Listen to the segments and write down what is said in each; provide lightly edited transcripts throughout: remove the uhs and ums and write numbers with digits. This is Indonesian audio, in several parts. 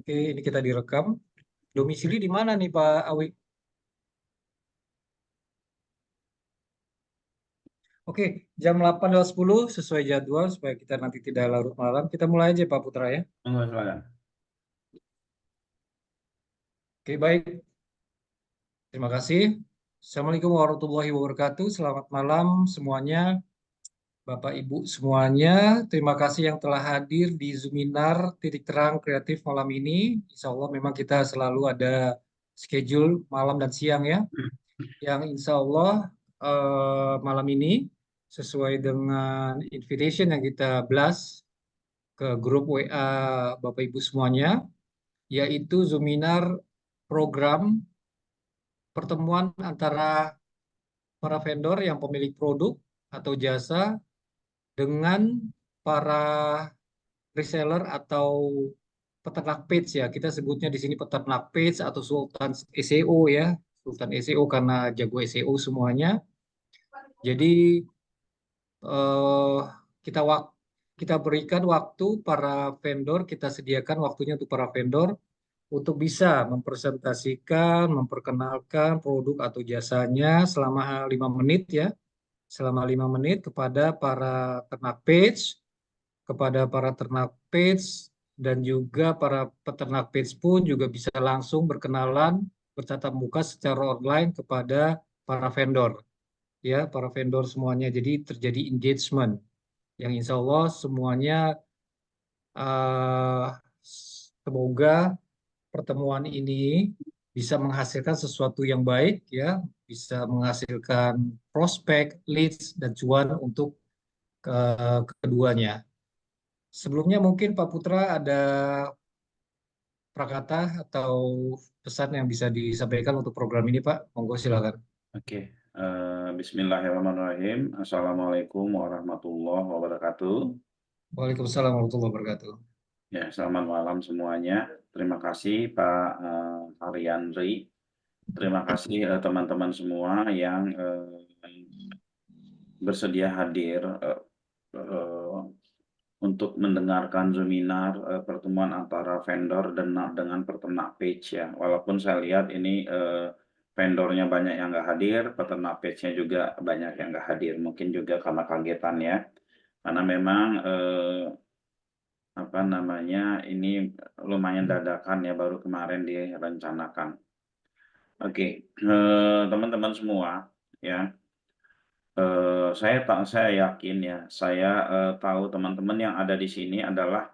Oke, ini kita direkam. Domisili di mana nih Pak Awi? Oke, jam 8.10 sesuai jadwal supaya kita nanti tidak larut malam. Kita mulai aja Pak Putra ya. Enggak, silakan. Oke, baik. Terima kasih. Assalamualaikum warahmatullahi wabarakatuh. Selamat malam semuanya. Bapak Ibu semuanya, terima kasih yang telah hadir di Zoominar Titik Terang Kreatif malam ini. Insya Allah memang kita selalu ada schedule malam dan siang ya. Yang insya Allah malam ini sesuai dengan invitation yang kita blast ke grup WA Bapak Ibu semuanya, yaitu Zoominar program pertemuan antara para vendor yang pemilik produk atau jasa dengan para reseller atau peternak page ya. Kita sebutnya di sini peternak page atau Sultan SEO ya. Sultan SEO karena jago SEO semuanya. Jadi eh, kita kita berikan waktu para vendor, kita sediakan waktunya untuk para vendor untuk bisa mempresentasikan, memperkenalkan produk atau jasanya selama 5 menit ya, selama 5 menit kepada para ternak page, dan juga para peternak page pun juga bisa langsung berkenalan, bertatap muka secara online kepada para vendor ya, para vendor semuanya. Jadi terjadi engagement yang insya Allah semuanya eh, semoga pertemuan ini bisa menghasilkan sesuatu yang baik ya, bisa menghasilkan prospek, leads dan cuan untuk keduanya. Sebelumnya mungkin Pak Putra ada prakata atau pesan yang bisa disampaikan untuk program ini Pak. Monggo silakan. Oke. Bismillahirrahmanirrahim. Assalamualaikum warahmatullahi wabarakatuh. Waalaikumsalam warahmatullahi wabarakatuh. Ya, selamat malam semuanya. Terima kasih Pak Ariandri. Terima kasih teman-teman semua yang bersedia hadir untuk mendengarkan seminar pertemuan antara vendor dan dengan peternak page ya. Walaupun saya lihat ini vendornya banyak yang nggak hadir, peternak page-nya juga banyak yang nggak hadir. Mungkin juga karena kagetan ya. Karena memang apa namanya ini lumayan dadakan ya, baru kemarin direncanakan. Oke, teman-teman semua ya. Saya yakin ya, saya tahu teman-teman yang ada di sini adalah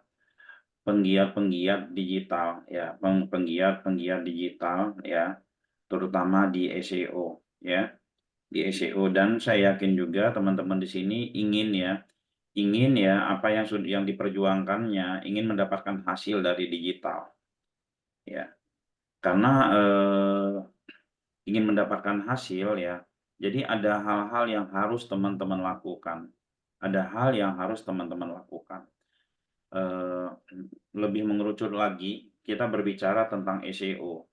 penggiat-penggiat digital ya, penggiat-penggiat digital ya, terutama di SEO ya, di SEO. Dan saya yakin juga teman-teman di sini ingin ya apa yang diperjuangkannya, ingin mendapatkan hasil dari digital ya, karena ingin mendapatkan hasil ya. Jadi ada hal-hal yang harus teman-teman lakukan, ada hal yang harus teman-teman lakukan. Lebih mengerucut lagi, kita berbicara tentang SEO.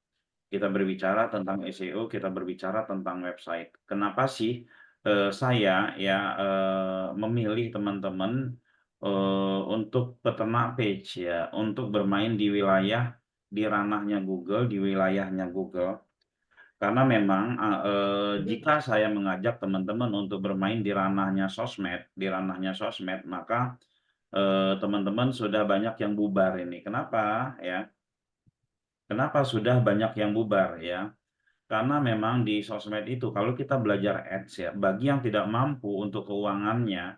Kita berbicara tentang SEO, kita berbicara tentang website. Kenapa sih saya ya memilih teman-teman untuk peternak page ya, untuk bermain di wilayah, di ranahnya Google, di wilayahnya Google. Karena memang jika saya mengajak teman-teman untuk bermain di ranahnya sosmed, maka teman-teman sudah banyak yang bubar ini. Kenapa ya? Kenapa sudah banyak yang bubar ya? Karena memang di sosmed itu kalau kita belajar ads ya, bagi yang tidak mampu untuk keuangannya,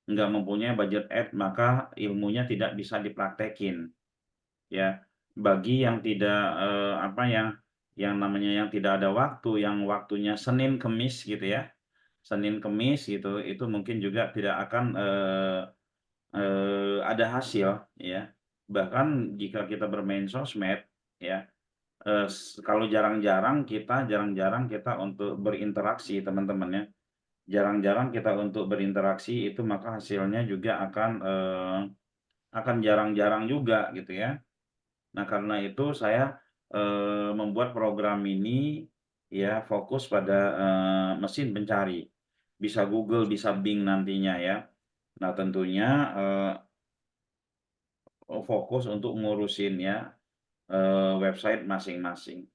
nggak mempunyai budget ads, maka ilmunya tidak bisa dipraktekin ya. Bagi yang tidak apa yang namanya yang tidak ada waktu, yang waktunya Senin Kemis gitu ya, Senin Kemis gitu, itu mungkin juga tidak akan ada hasil ya. Bahkan jika kita bermain sosmed ya, kalau jarang-jarang kita untuk berinteraksi teman-teman ya, jarang-jarang kita untuk berinteraksi, itu maka hasilnya juga akan jarang-jarang juga gitu ya. Nah, karena itu saya membuat program ini ya, fokus pada mesin pencari, bisa Google, bisa Bing nantinya ya. Nah, tentunya fokus untuk ngurusin ya website masing-masing.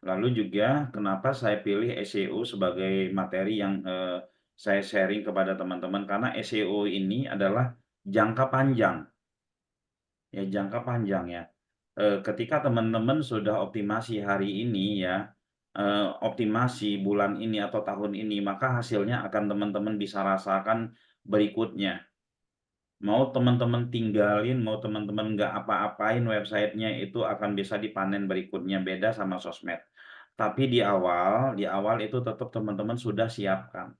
Lalu juga kenapa saya pilih SEO sebagai materi yang saya sharing kepada teman-teman, karena SEO ini adalah jangka panjang. Ya, jangka panjang ya. Ketika teman-teman sudah optimasi hari ini ya, optimasi bulan ini atau tahun ini, maka hasilnya akan teman-teman bisa rasakan berikutnya. Mau teman-teman tinggalin, mau teman-teman nggak apa-apain websitenya, itu akan bisa dipanen berikutnya, beda sama sosmed. Tapi di awal itu tetap teman-teman sudah siapkan.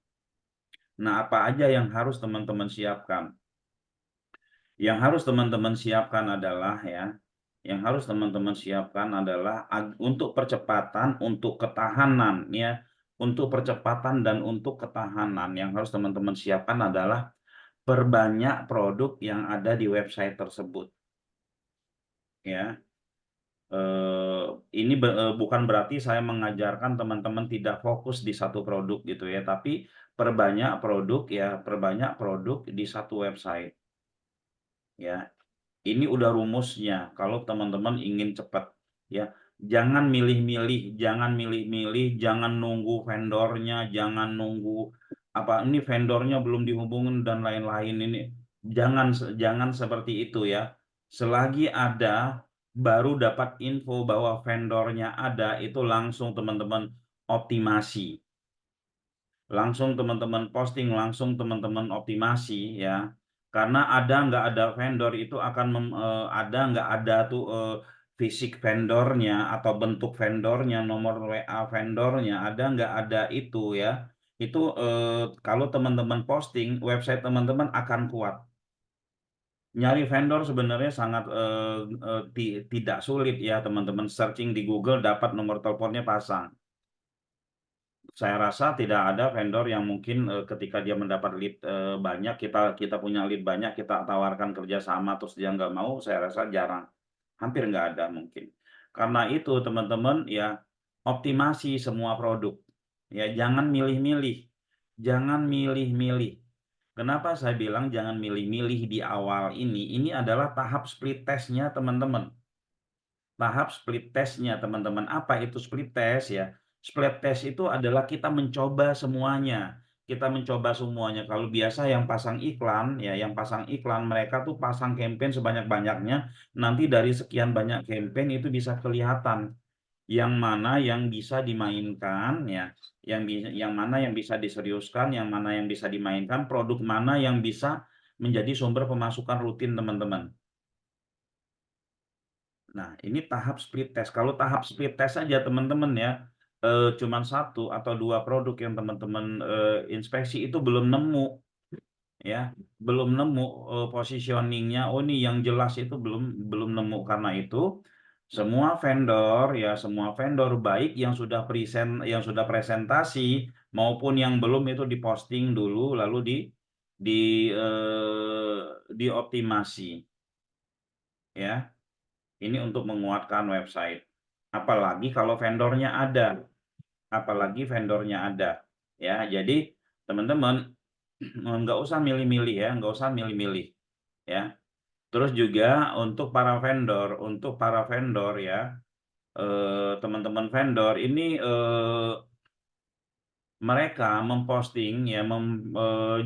Nah, apa aja yang harus teman-teman siapkan? Yang harus teman-teman siapkan adalah yang harus teman-teman siapkan adalah untuk percepatan, untuk ketahanan ya, untuk percepatan dan untuk ketahanan yang harus teman-teman siapkan adalah perbanyak produk yang ada di website tersebut ya. Ini bukan berarti saya mengajarkan teman-teman tidak fokus di satu produk gitu ya, tapi perbanyak produk ya, perbanyak produk di satu website ya. Ini udah rumusnya kalau teman-teman ingin cepat ya. Jangan milih-milih, jangan milih-milih, jangan nunggu vendornya, jangan nunggu apa ini vendornya belum dihubungin dan lain-lain ini. Jangan seperti itu ya. Selagi ada baru dapat info bahwa vendornya ada, itu langsung teman-teman optimasi. Langsung teman-teman posting, langsung teman-teman optimasi ya. Karena ada nggak ada vendor itu akan ada nggak ada tuh fisik vendornya atau bentuk vendornya, nomor WA vendornya, ada nggak ada itu ya. Itu kalau teman-teman posting, website teman-teman akan kuat. Nyari vendor sebenarnya sangat tidak sulit ya teman-teman. Searching di Google dapat nomor teleponnya, pasang. Saya rasa tidak ada vendor yang mungkin ketika dia mendapat lead banyak, kita punya lead banyak, kita tawarkan kerjasama terus dia nggak mau, saya rasa jarang, hampir nggak ada mungkin. Karena itu teman-teman ya, optimasi semua produk ya, jangan milih-milih, jangan milih-milih. Kenapa saya bilang jangan milih-milih di awal ini? Ini adalah tahap split testnya teman-teman. Tahap split testnya teman-teman. Apa itu split test ya? Split test itu adalah kita mencoba semuanya. Kita mencoba semuanya. Kalau biasa yang pasang iklan ya, yang pasang iklan mereka tuh pasang campaign sebanyak-banyaknya. Nanti dari sekian banyak campaign itu bisa kelihatan yang mana yang bisa dimainkan ya, yang mana yang bisa diseriuskan, yang mana yang bisa dimainkan, produk mana yang bisa menjadi sumber pemasukan rutin teman-teman. Nah, ini tahap split test. Kalau tahap split test saja teman-teman ya, cuman satu atau dua produk yang teman-teman inspeksi itu belum nemu ya, belum nemu positioningnya. Oh ini yang jelas itu belum nemu. Karena itu semua vendor baik yang sudah presentasi maupun yang belum itu diposting dulu, lalu di dioptimasi ya. Ini untuk menguatkan website. Apalagi kalau vendornya ada. Apalagi vendornya ada. Ya, jadi teman-teman nggak usah milih-milih ya, nggak usah milih-milih. Ya. Terus juga untuk para vendor ya, teman-teman vendor ini mereka memposting ya,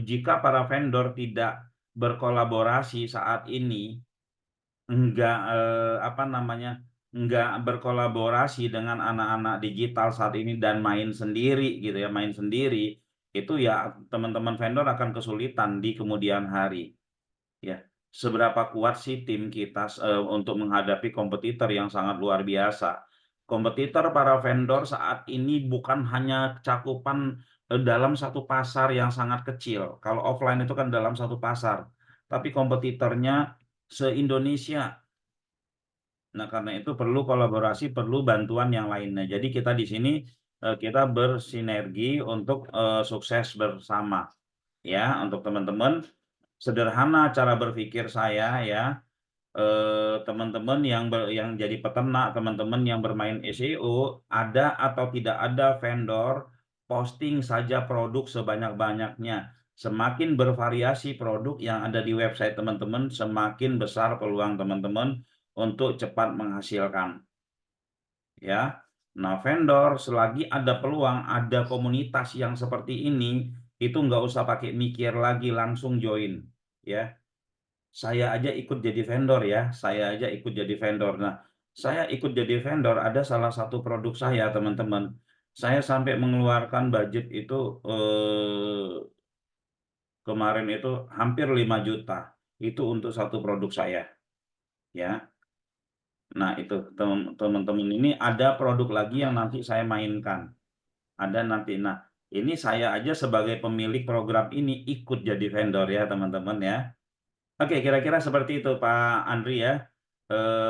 jika para vendor tidak berkolaborasi saat ini, enggak apa namanya, enggak berkolaborasi dengan anak-anak digital saat ini dan main sendiri gitu ya, main sendiri, itu ya teman-teman vendor akan kesulitan di kemudian hari ya. Seberapa kuat sih tim kita untuk menghadapi kompetitor yang sangat luar biasa. Kompetitor para vendor saat ini bukan hanya cakupan dalam satu pasar yang sangat kecil. Kalau offline itu kan dalam satu pasar, tapi kompetitornya se-Indonesia. Nah, karena itu perlu kolaborasi, perlu bantuan yang lainnya. Jadi kita di sini kita bersinergi untuk sukses bersama. Ya, untuk teman-teman, sederhana cara berpikir saya ya, teman-teman yang jadi peternak, teman-teman yang bermain SEO, ada atau tidak ada vendor, posting saja produk sebanyak-banyaknya. Semakin bervariasi produk yang ada di website teman-teman, semakin besar peluang teman-teman untuk cepat menghasilkan. Ya. Nah, vendor selagi ada peluang, ada komunitas yang seperti ini, itu nggak usah pakai mikir lagi, langsung join. Ya, saya aja ikut jadi vendor ya, saya aja ikut jadi vendor. Nah, saya ikut jadi vendor ada salah satu produk saya, teman-teman. Saya sampai mengeluarkan budget itu kemarin itu hampir 5 juta. Itu untuk satu produk saya, ya. Nah, itu teman-teman ini ada produk lagi yang nanti saya mainkan. Ada nanti. Nah, ini saya aja sebagai pemilik program ini ikut jadi vendor ya, teman-teman ya. Oke, kira-kira seperti itu Pak Andri ya.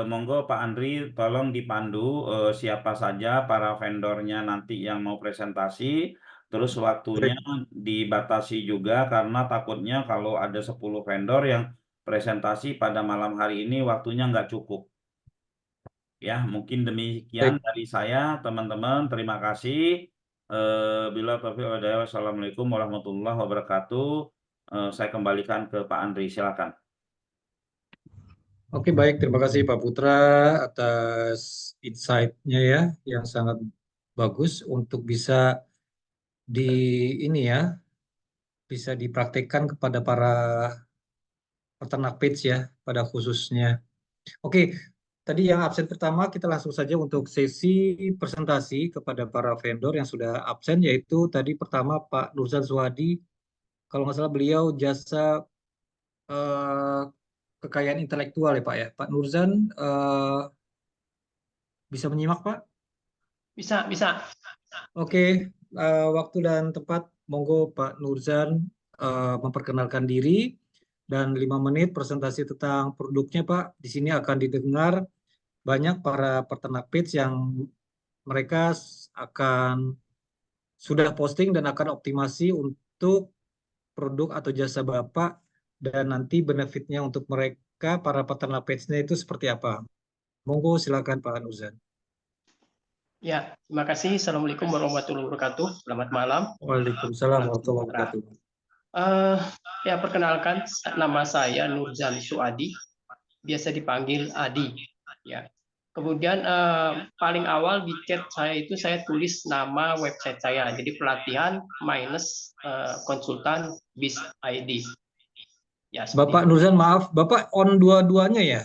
Monggo Pak Andri tolong dipandu siapa saja para vendornya nanti yang mau presentasi. Terus waktunya Baik. dibatasi juga karena takutnya kalau ada 10 vendor yang presentasi pada malam hari ini waktunya nggak cukup. Ya, mungkin demikian Baik. dari saya, teman-teman. Terima kasih. Bila taufiq wal hidayah. Wassalamualaikum warahmatullahi wabarakatuh. Saya kembalikan ke Pak Andri, silakan. Oke, baik. Terima kasih Pak Putra atas insight-nya ya, yang sangat bagus untuk bisa di ini ya, bisa dipraktekkan kepada para peternak pets ya, pada khususnya. Oke, tadi yang absen pertama kita langsung saja untuk sesi presentasi kepada para vendor yang sudah absen, yaitu tadi pertama Pak Nurzan Suhadi, kalau nggak salah beliau jasa eh, kekayaan intelektual ya Pak ya. Pak Nurzan bisa menyimak Pak? Bisa, bisa. Oke, waktu dan tempat, monggo Pak Nurzan memperkenalkan diri dan 5 menit presentasi tentang produknya Pak. Di sini akan didengar banyak para peternak pets yang mereka akan sudah posting dan akan optimasi untuk produk atau jasa Bapak dan nanti benefitnya untuk mereka para peternak petsnya itu seperti apa. Monggo silakan Pak Nurzan. Ya, terima kasih. Assalamualaikum warahmatullahi wabarakatuh. Selamat malam. Waalaikumsalam Salam warahmatullahi sejahtera. wabarakatuh. Ya, perkenalkan, nama saya Nurzan Suadi, biasa dipanggil Adi. Ya. Kemudian paling awal di chat saya itu saya tulis nama website saya. Jadi pelatihan minus konsultan bis ID. Ya, seperti Bapak itu. Nurzan, maaf, Bapak on dua-duanya ya?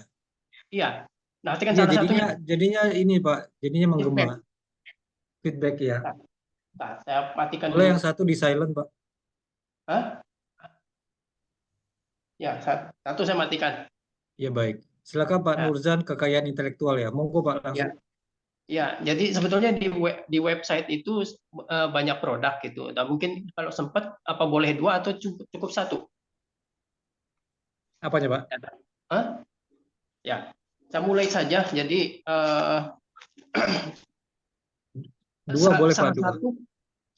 Iya. Nah, kan Iya, salah jadinya satunya jadinya ini Pak, jadinya menggema feedback. feedback ya. Nah, saya matikan Boleh dulu. yang satu di silent Pak. Hah? Ya, satu saya matikan. Ya baik. Silakan Pak Nah, Nurzan, kekayaan intelektual ya. Monggo Pak ya. langsung. Ya, jadi sebetulnya di website itu banyak produk gitu. Dan mungkin kalau sempat apa boleh dua atau cukup satu? Apanya Pak? Hah? Ya, saya mulai saja. Jadi Dua boleh Pak, salah dua. satu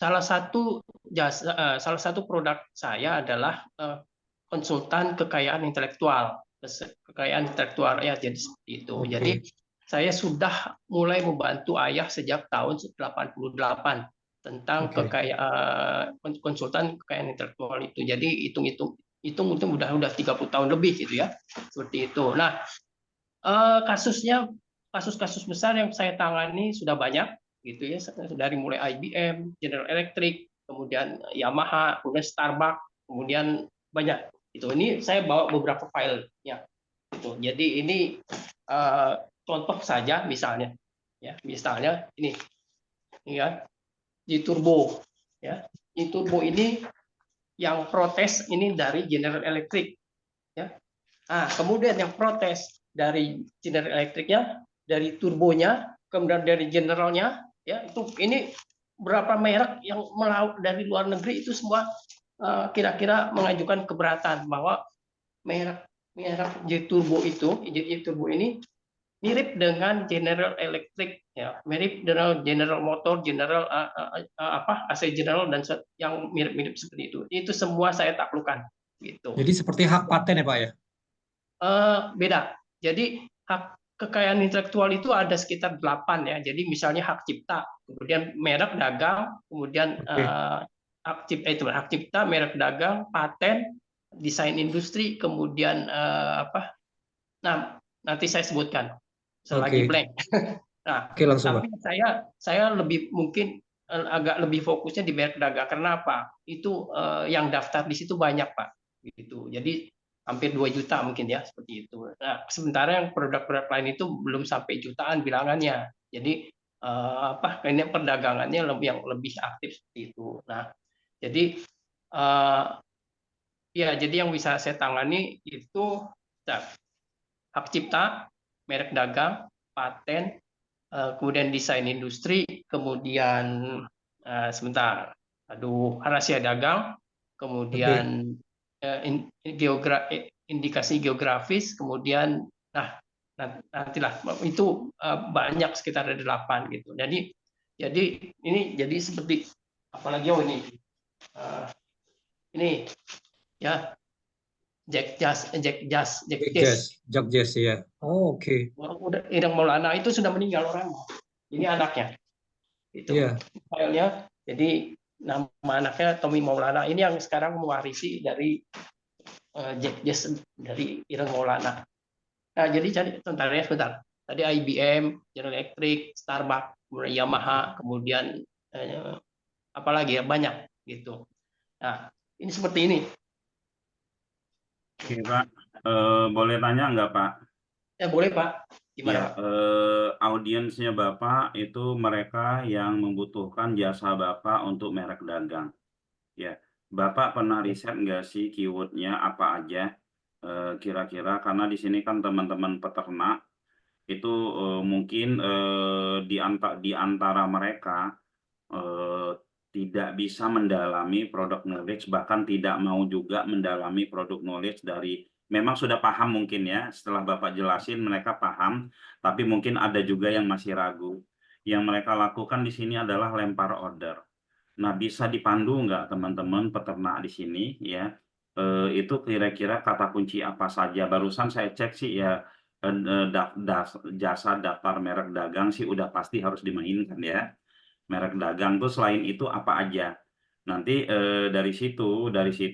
salah satu jasa salah satu produk saya adalah konsultan kekayaan intelektual. Kekayaan intelektual ya, jadi seperti itu. Jadi Oke. saya sudah mulai membantu ayah sejak tahun 88 tentang Oke. konsultan kekayaan intelektual itu. Jadi hitung udah 30 tahun lebih gitu ya. Seperti itu. Nah, kasus-kasus besar yang saya tangani sudah banyak gitu ya, dari mulai IBM, General Electric, kemudian Yamaha, kemudian Starbucks, kemudian banyak. Itu ini saya bawa beberapa filenya gitu. Jadi ini contoh saja misalnya ya, misalnya ini ya, di turbo ya. Di turbo ini yang protes ini dari General Electric ya. Nah, kemudian yang protes dari General Electricnya, dari turbonya, kemudian dari generalnya, ya itu ini berapa merek yang dari luar negeri itu semua kira-kira mengajukan keberatan bahwa merek merek J Turbo ini mirip dengan General Electric ya, mirip dengan General Motor, General AC General dan yang mirip-mirip seperti itu. Itu semua saya taklukkan gitu. Jadi seperti hak paten ya Pak ya? Beda. Jadi hak kekayaan intelektual itu ada sekitar 8 ya. Jadi misalnya hak cipta, kemudian merek dagang, kemudian Oke. hak cipta, merek dagang, paten, desain industri, kemudian apa? Nah, nanti saya sebutkan selagi Oke, blank. Nah, oke langsung Pak. tapi saya lebih mungkin agak lebih fokusnya di merek dagang. Kenapa? Itu yang daftar di situ banyak, Pak. Gitu. Jadi hampir 2 juta mungkin ya seperti itu. Nah, sementara yang produk-produk lain itu belum sampai jutaan bilangannya. Jadi ini perdagangannya yang lebih aktif seperti itu. Nah, jadi ya jadi yang bisa saya tangani itu hak cipta, merek dagang, paten, kemudian desain industri, kemudian sebentar, rahasia dagang, Oke, kemudian indikasi geografis, kemudian nantilah itu banyak sekitar ada 8 gitu. Jadi jadi seperti apalagi ini ya Jack Jazz. Jack Jazz ya. Oh, oke. Udah Ireng Maulana itu sudah meninggal orangnya. Ini anaknya. Itu Iya, filenya. Jadi nama anaknya Tommy Maulana. Ini yang sekarang mewarisi dari Jack Jazz dari Ireng Maulana. Nah, jadi tentaranya sebentar. Tadi IBM, General Electric, Starbucks, kemudian Yamaha, kemudian apalagi ya banyak gitu. Nah, ini seperti ini. Oke, Pak. Boleh tanya nggak, Pak? Ya boleh Pak. Gimana Ya, Pak? audiensnya Bapak itu mereka yang membutuhkan jasa Bapak untuk merek dagang. Ya, Bapak pernah riset nggak sih keywordnya apa aja kira-kira? Karena di sini kan teman-teman peternak itu mungkin di antara mereka eh, tidak bisa mendalami produk knowledge, bahkan tidak mau juga mendalami produk knowledge dari, memang sudah paham mungkin ya, setelah Bapak jelasin mereka paham, tapi mungkin ada juga yang masih ragu. Yang mereka lakukan di sini adalah lempar order. Nah, bisa dipandu nggak teman-teman peternak di sini ya? Itu kira-kira kata kunci apa saja? Barusan saya cek sih ya, jasa daftar merek dagang sih udah pasti harus dimainkan ya. Merek dagang tuh selain itu apa aja? Nanti dari situ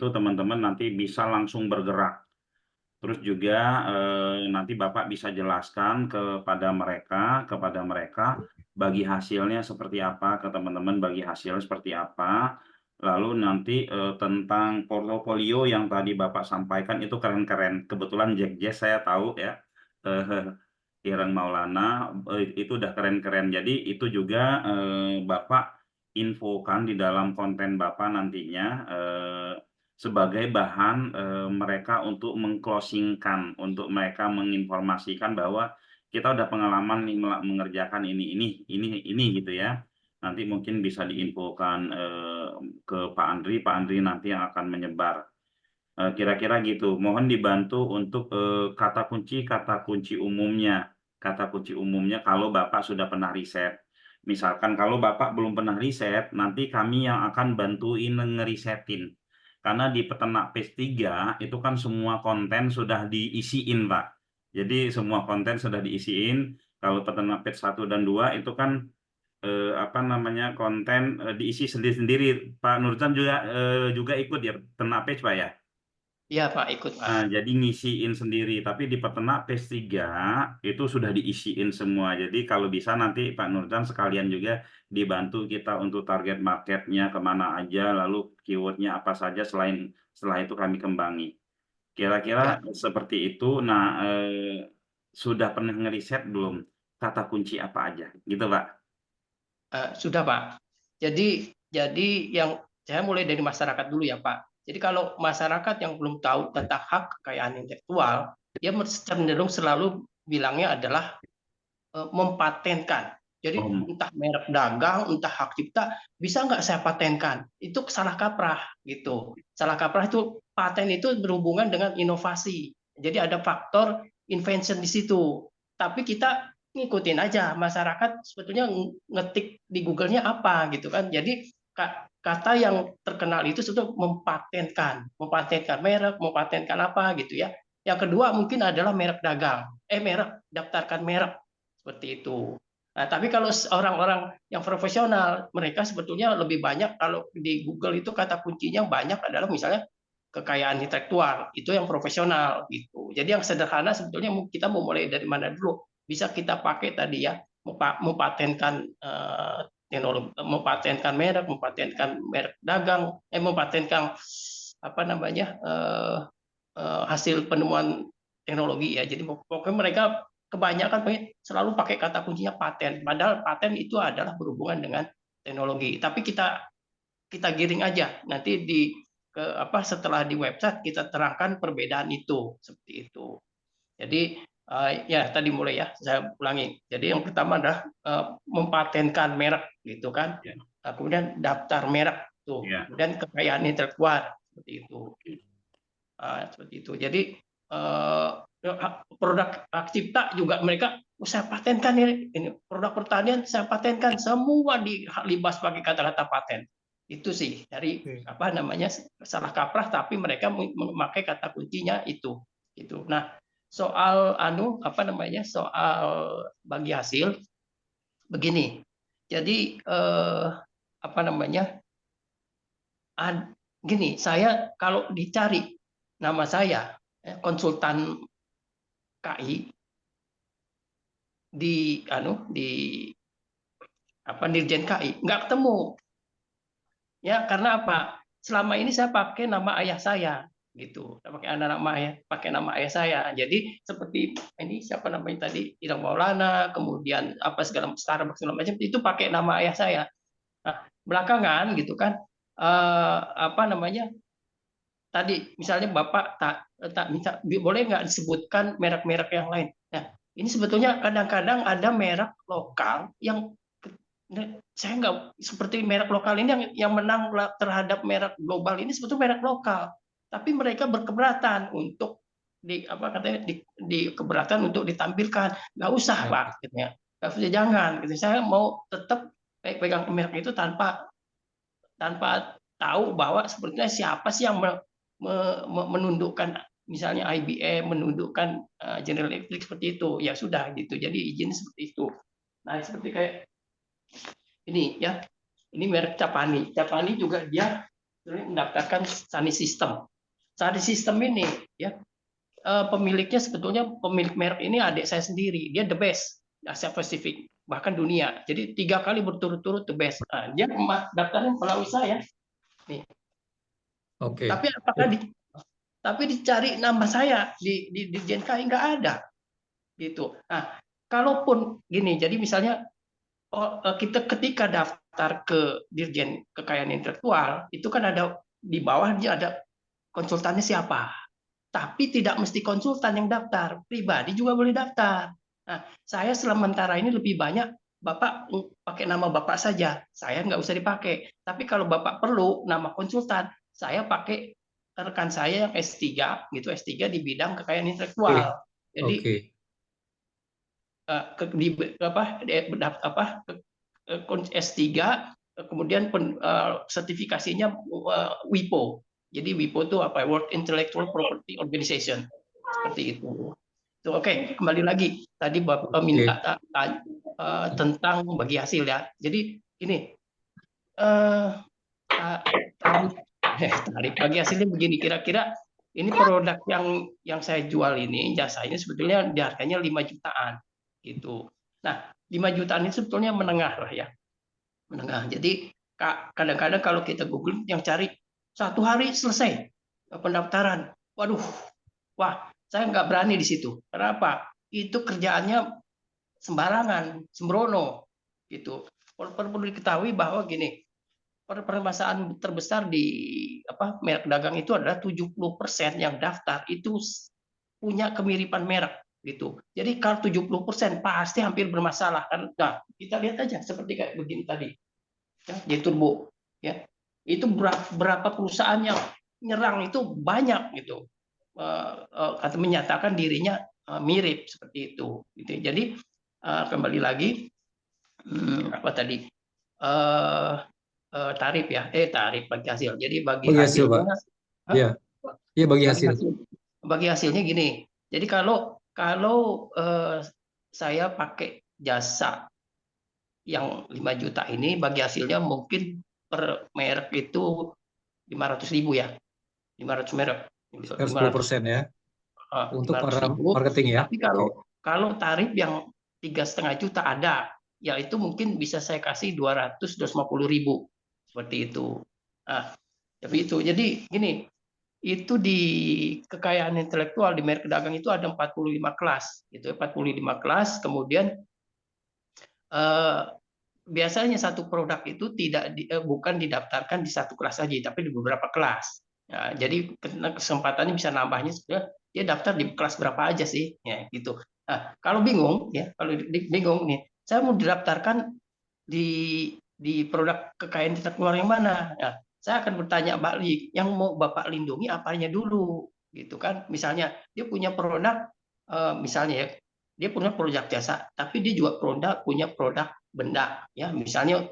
teman-teman nanti bisa langsung bergerak. Terus juga nanti Bapak bisa jelaskan kepada mereka bagi hasilnya seperti apa, ke teman-teman bagi hasilnya seperti apa. Lalu nanti tentang portofolio yang tadi Bapak sampaikan itu keren-keren. Kebetulan Jack Jazz saya tahu ya. Ireng Maulana itu udah keren-keren. Jadi itu juga Bapak infokan di dalam konten Bapak nantinya sebagai bahan mereka untuk mengclosingkan, untuk mereka menginformasikan bahwa kita udah pengalaman nih mengerjakan ini gitu ya. Nanti mungkin bisa diinfokan ke Pak Andri nanti yang akan menyebar. Kira-kira gitu. Mohon dibantu untuk kata kunci umumnya. Kata kunci umumnya kalau Bapak sudah pernah riset. Misalkan kalau Bapak belum pernah riset, nanti kami yang akan bantuin ngerisetin. Karena di peternak Page 3 itu kan semua konten sudah diisiin, Pak. Jadi semua konten sudah diisiin. Kalau peternak Page 1 dan 2 itu kan apa namanya konten diisi sendiri-sendiri. Pak Nurjan juga ikut ya peternak Page, Pak ya. Iya Pak, ikut Pak. Nah, jadi ngisiin sendiri, tapi di peternak Phase 3 itu sudah diisiin semua. Jadi kalau bisa nanti Pak Nurjan sekalian juga dibantu kita untuk target marketnya kemana aja, lalu keywordnya apa saja setelah itu kami kembangi. Kira-kira Ya, seperti itu. Nah, sudah pernah ngeriset belum kata kunci apa aja, gitu Pak? sudah Pak. Jadi yang saya mulai dari masyarakat dulu ya Pak. Jadi kalau masyarakat yang belum tahu tentang hak kekayaan intelektual, dia cenderung selalu bilangnya adalah mempatenkan. Jadi Om, entah merek dagang, entah hak cipta, bisa nggak saya patenkan? Itu salah kaprah gitu. Salah kaprah itu paten itu berhubungan dengan inovasi. Jadi ada faktor invention di situ. Tapi kita ngikutin aja masyarakat sebetulnya ngetik di Google-nya apa gitu kan. Jadi kata yang terkenal itu sebetulnya mempatenkan merek, mempatenkan apa gitu ya. Yang kedua mungkin adalah merek dagang. Merek, daftarkan merek seperti itu. Nah, tapi kalau orang-orang yang profesional, mereka sebetulnya lebih banyak kalau di Google itu kata kuncinya banyak adalah misalnya kekayaan intelektual itu yang profesional gitu. Jadi yang sederhana sebetulnya kita mau mulai dari mana dulu? Bisa kita pakai tadi ya, mempatenkan teknologi, mempatenkan merek dagang, mempatenkan apa namanya hasil penemuan teknologi ya. Jadi pokoknya mereka kebanyakan selalu pakai kata kuncinya paten. Padahal paten itu adalah berhubungan dengan teknologi. Tapi kita giring aja nanti setelah di website kita terangkan perbedaan itu seperti itu. Jadi ya tadi mulai ya saya ulangi. Jadi yang pertama adalah mempatenkan merek gitu kan. Kemudian daftar merek tuh, kemudian kekayaan intelektual seperti itu. Seperti itu. Jadi produk hak cipta juga mereka saya patenkan ini produk pertanian saya patenkan, semua dilibas pakai kata-kata paten. Itu sih dari apa namanya salah kaprah, tapi mereka memakai kata kuncinya itu. Nah, soal soal bagi hasil begini. Jadi gini, saya kalau dicari nama saya konsultan KI di Dirjen KI nggak ketemu. Ya, karena apa? Selama ini saya pakai nama ayah saya gitu. Saya pakai nama ayah saya. Jadi seperti ini siapa namanya tadi? Idang Maulana, kemudian apa segala macam itu pakai nama ayah saya. Nah, belakangan gitu kan tadi misalnya Bapak boleh nggak disebutkan merek-merek yang lain. Nah, ini sebetulnya kadang-kadang ada merek lokal yang saya nggak seperti merek lokal ini yang menang terhadap merek global ini sebetulnya merek lokal, tapi mereka berkeberatan untuk keberatan untuk ditampilkan. Nggak usah Pak, gitu ya. Nggak usah, jangan. Gitu. Saya mau tetap pegang merek itu tanpa tahu bahwa sebetulnya siapa sih yang menundukkan misalnya IBM, menundukkan General Electric seperti itu. Ya sudah gitu. Jadi izin seperti itu. Nah, seperti kayak ini ya, ini merek Capani. Capani juga dia mendaftarkan Sani System. Sani System ini ya pemiliknya sebetulnya pemilik merek ini adik saya sendiri. Dia the best Asia Pasifik bahkan dunia. Jadi 3 kali berturut-turut the best. Nah, dia daftarnya melalui saya. Nih. Oke. Tapi dicari nama saya di Dirjen KI nggak ada gitu. Nah, kalaupun gini, jadi misalnya kita ketika daftar ke Dirjen Kekayaan Intelektual itu kan ada di bawah dia ada konsultannya siapa. Tapi tidak mesti konsultan yang daftar, pribadi juga boleh daftar. Nah, saya sementara ini lebih banyak Bapak pakai nama Bapak saja, saya nggak usah dipakai. Tapi kalau Bapak perlu nama konsultan, saya pakai rekan saya yang S3 gitu, S3 di bidang kekayaan intelektual. Jadi S3 kemudian sertifikasinya WIPO. Jadi WIPO itu apa? World Intellectual Property Organization. Seperti itu. Oke, kembali lagi tadi Bapak minta tentang bagi hasil ya. Jadi ini tarif bagi hasilnya begini, kira-kira ini produk yang saya jual ini, jasa ini sebetulnya harganya 5 jutaan gitu. Nah, 5 jutaan ini sebetulnya menengah lah ya. Menengah. Jadi kadang-kadang kalau kita Google yang cari 1 hari selesai pendaftaran. Waduh. Wah, saya nggak berani di situ. Kenapa? Itu kerjaannya sembarangan, sembrono gitu. Perlu diketahui bahwa gini, permasalahan terbesar di merek dagang itu adalah 70% yang daftar itu punya kemiripan merek gitu. Jadi kalau 70% pasti hampir bermasalah kan. Nah, kita lihat aja seperti kayak begini tadi. Ya, J-Turbo ya. Itu berapa perusahaan yang nyerang itu banyak gitu. Atau menyatakan dirinya mirip seperti itu gitu. Jadi kembali lagi apa tadi? Tarif ya, tarif bagi hasil. Jadi bagi hasilnya, Iya, bagi hasil. Bagi hasilnya gini. Jadi kalau saya pakai jasa yang 5 juta ini, bagi hasilnya mungkin per merek itu 500.000 ya. 500 merek. Sekitar 500 10% ya untuk para 500.000. marketing ya. Tapi kalau tarif yang 3,5 juta ada, ya itu mungkin bisa saya kasih 200-250.000 seperti itu. Nah, tapi itu jadi gini, itu di kekayaan intelektual di merek dagang itu ada 45 kelas, gitu ya, 45 kelas. Kemudian biasanya satu produk itu bukan didaftarkan di satu kelas saja, tapi di beberapa kelas. Ya, jadi kesempatannya bisa nambahnya sebenarnya dia daftar di kelas berapa aja sih, ya gitu. Nah, kalau bingung ya, kalau bingung nih, saya mau didaftarkan di produk kekayaan intelektual yang mana? Ya, saya akan bertanya balik, yang mau Bapak lindungi apanya dulu, gitu kan? Misalnya dia punya produk, misalnya ya, dia punya produk jasa, tapi dia juga punya produk benda, ya misalnya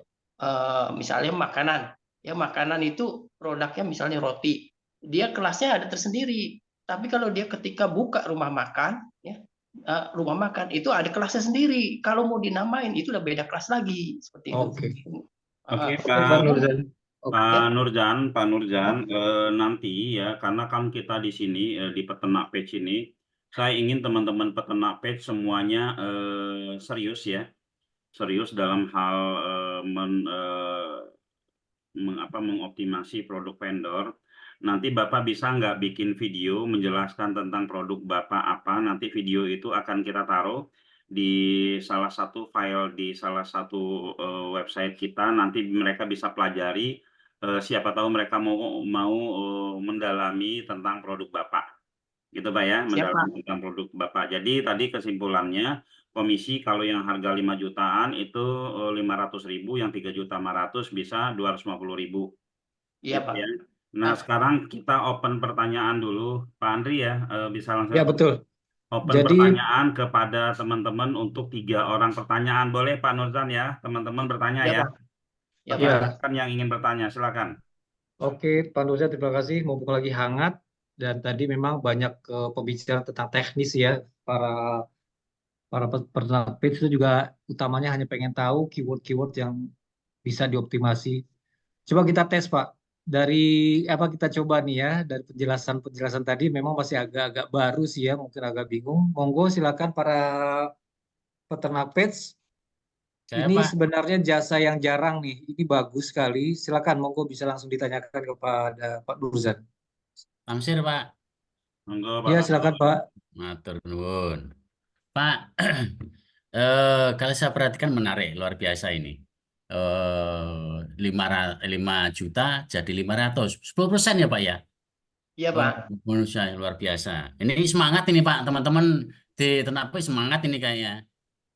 makanan, ya makanan itu produknya misalnya roti, dia kelasnya ada tersendiri. Tapi kalau dia ketika buka rumah makan, ya rumah makan itu ada kelasnya sendiri. Kalau mau dinamain itu udah beda kelas lagi seperti itu. Oke. Oke, Oke, Pak Nurjan. Oke. Pak Nurjan, nanti ya, karena kan kita di sini di peternak page ini, saya ingin teman-teman peternak page semuanya serius ya, serius dalam hal mengoptimasi produk vendor. Nanti Bapak bisa nggak bikin video menjelaskan tentang produk Bapak apa, nanti video itu akan kita taruh di salah satu file di salah satu website kita, nanti mereka bisa pelajari, siapa tahu mereka mau mendalami tentang produk Bapak. Gitu Pak ya, mendalami tentang produk Bapak. Jadi tadi kesimpulannya, komisi kalau yang harga 5 jutaan itu 500.000, yang 3.500.000 bisa 250.000. Iya Gitu Pak. ya. Nah, sekarang kita open pertanyaan dulu, Pak Andri ya, bisa langsung Ya betul. open Jadi pertanyaan kepada teman-teman untuk 3 orang pertanyaan. Boleh Pak Nurzan ya, teman-teman bertanya Iya ya. Pak. Ya Pak. ya, Silakan yang ingin bertanya, silakan. oke Pak Nurjan, terima kasih. Mumpung lagi hangat dan tadi memang banyak pembicaraan tentang teknis ya. Para para peternak page itu juga utamanya hanya pengen tahu keyword-keyword yang bisa dioptimasi. Coba kita tes Pak. Dari apa kita coba nih ya, dari penjelasan-penjelasan tadi memang masih agak-agak baru sih ya, mungkin agak bingung. Monggo silakan para peternak pets. Saya Ini Pak, sebenarnya jasa yang jarang nih. Ini bagus sekali. Silakan monggo bisa langsung ditanyakan kepada Pak Durzan. Tamsir Pak, Monggo Pak Ya, Tamsir. silakan Pak. matur nuwun. Pak, kalau saya perhatikan menarik, luar biasa ini. 5 juta jadi 500, 10% ya Pak ya? Iya Pak. Menurut saya luar biasa. Ini semangat ini Pak, teman-teman di Tenape semangat ini kayaknya.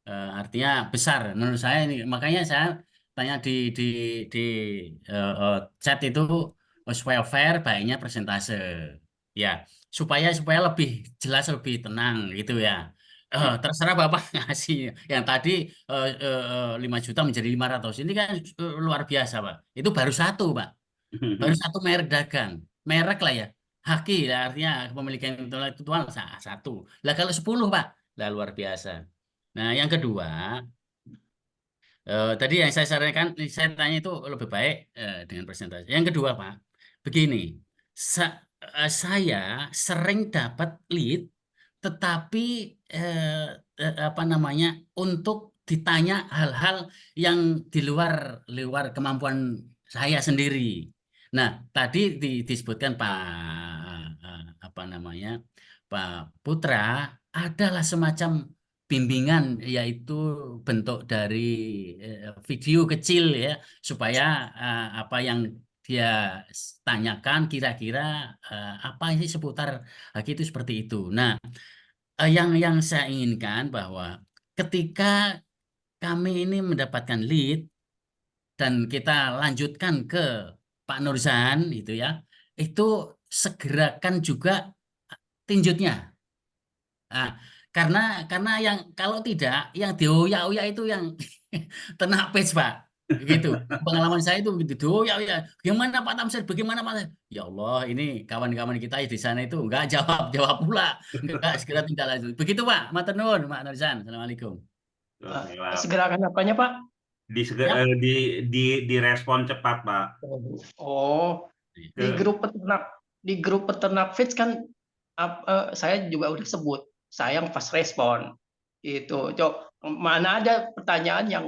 Artinya besar menurut saya ini. Makanya saya tanya di chat itu, supaya fair baiknya persentase. Ya, supaya lebih jelas, lebih tenang gitu ya. Terserah Bapak ngasih yang tadi 5 juta menjadi 500. Ini kan luar biasa Pak. Itu baru satu Pak. Baru satu merek dagang. Merek lah ya. Haki lah artinya kepemilikan intelektual satu. Lah kalau 10 Pak, lah luar biasa. Nah, yang kedua, tadi yang saya sarankan, saya tanya itu lebih baik dengan presentasi. Yang kedua, Pak, begini, saya sering dapat lead, tetapi apa namanya, untuk ditanya hal-hal yang di luar kemampuan saya sendiri. Nah, tadi disebutkan Pak apa namanya, Pak Putra, adalah semacam bimbingan, yaitu bentuk dari video kecil ya, supaya apa yang dia tanyakan kira-kira apa sih seputar itu seperti itu. Nah, yang saya inginkan bahwa ketika kami ini mendapatkan lead dan kita lanjutkan ke Pak Nurzan itu ya, itu segerakan juga tinjutnya. Nah, karena yang kalau tidak yang dioyak-oyak itu yang tenak page Pak. Gitu. Pengalaman saya itu begitu dioyak-oyak. Bagaimana Pak Tamsir? Bagaimana Pak? Ya Allah, ini kawan-kawan kita di sana itu enggak jawab pula. Enggak segera tindak lanjut. Begitu Pak. Matur nuwun Pak Nurzan. Assalamualaikum. Segerakan apanya Pak? Ya. Direspon cepat, Pak. Oh, di Ke grup peternak. di grup peternak feeds kan saya juga udah sebut saya yang fast respon gitu. Mana ada pertanyaan yang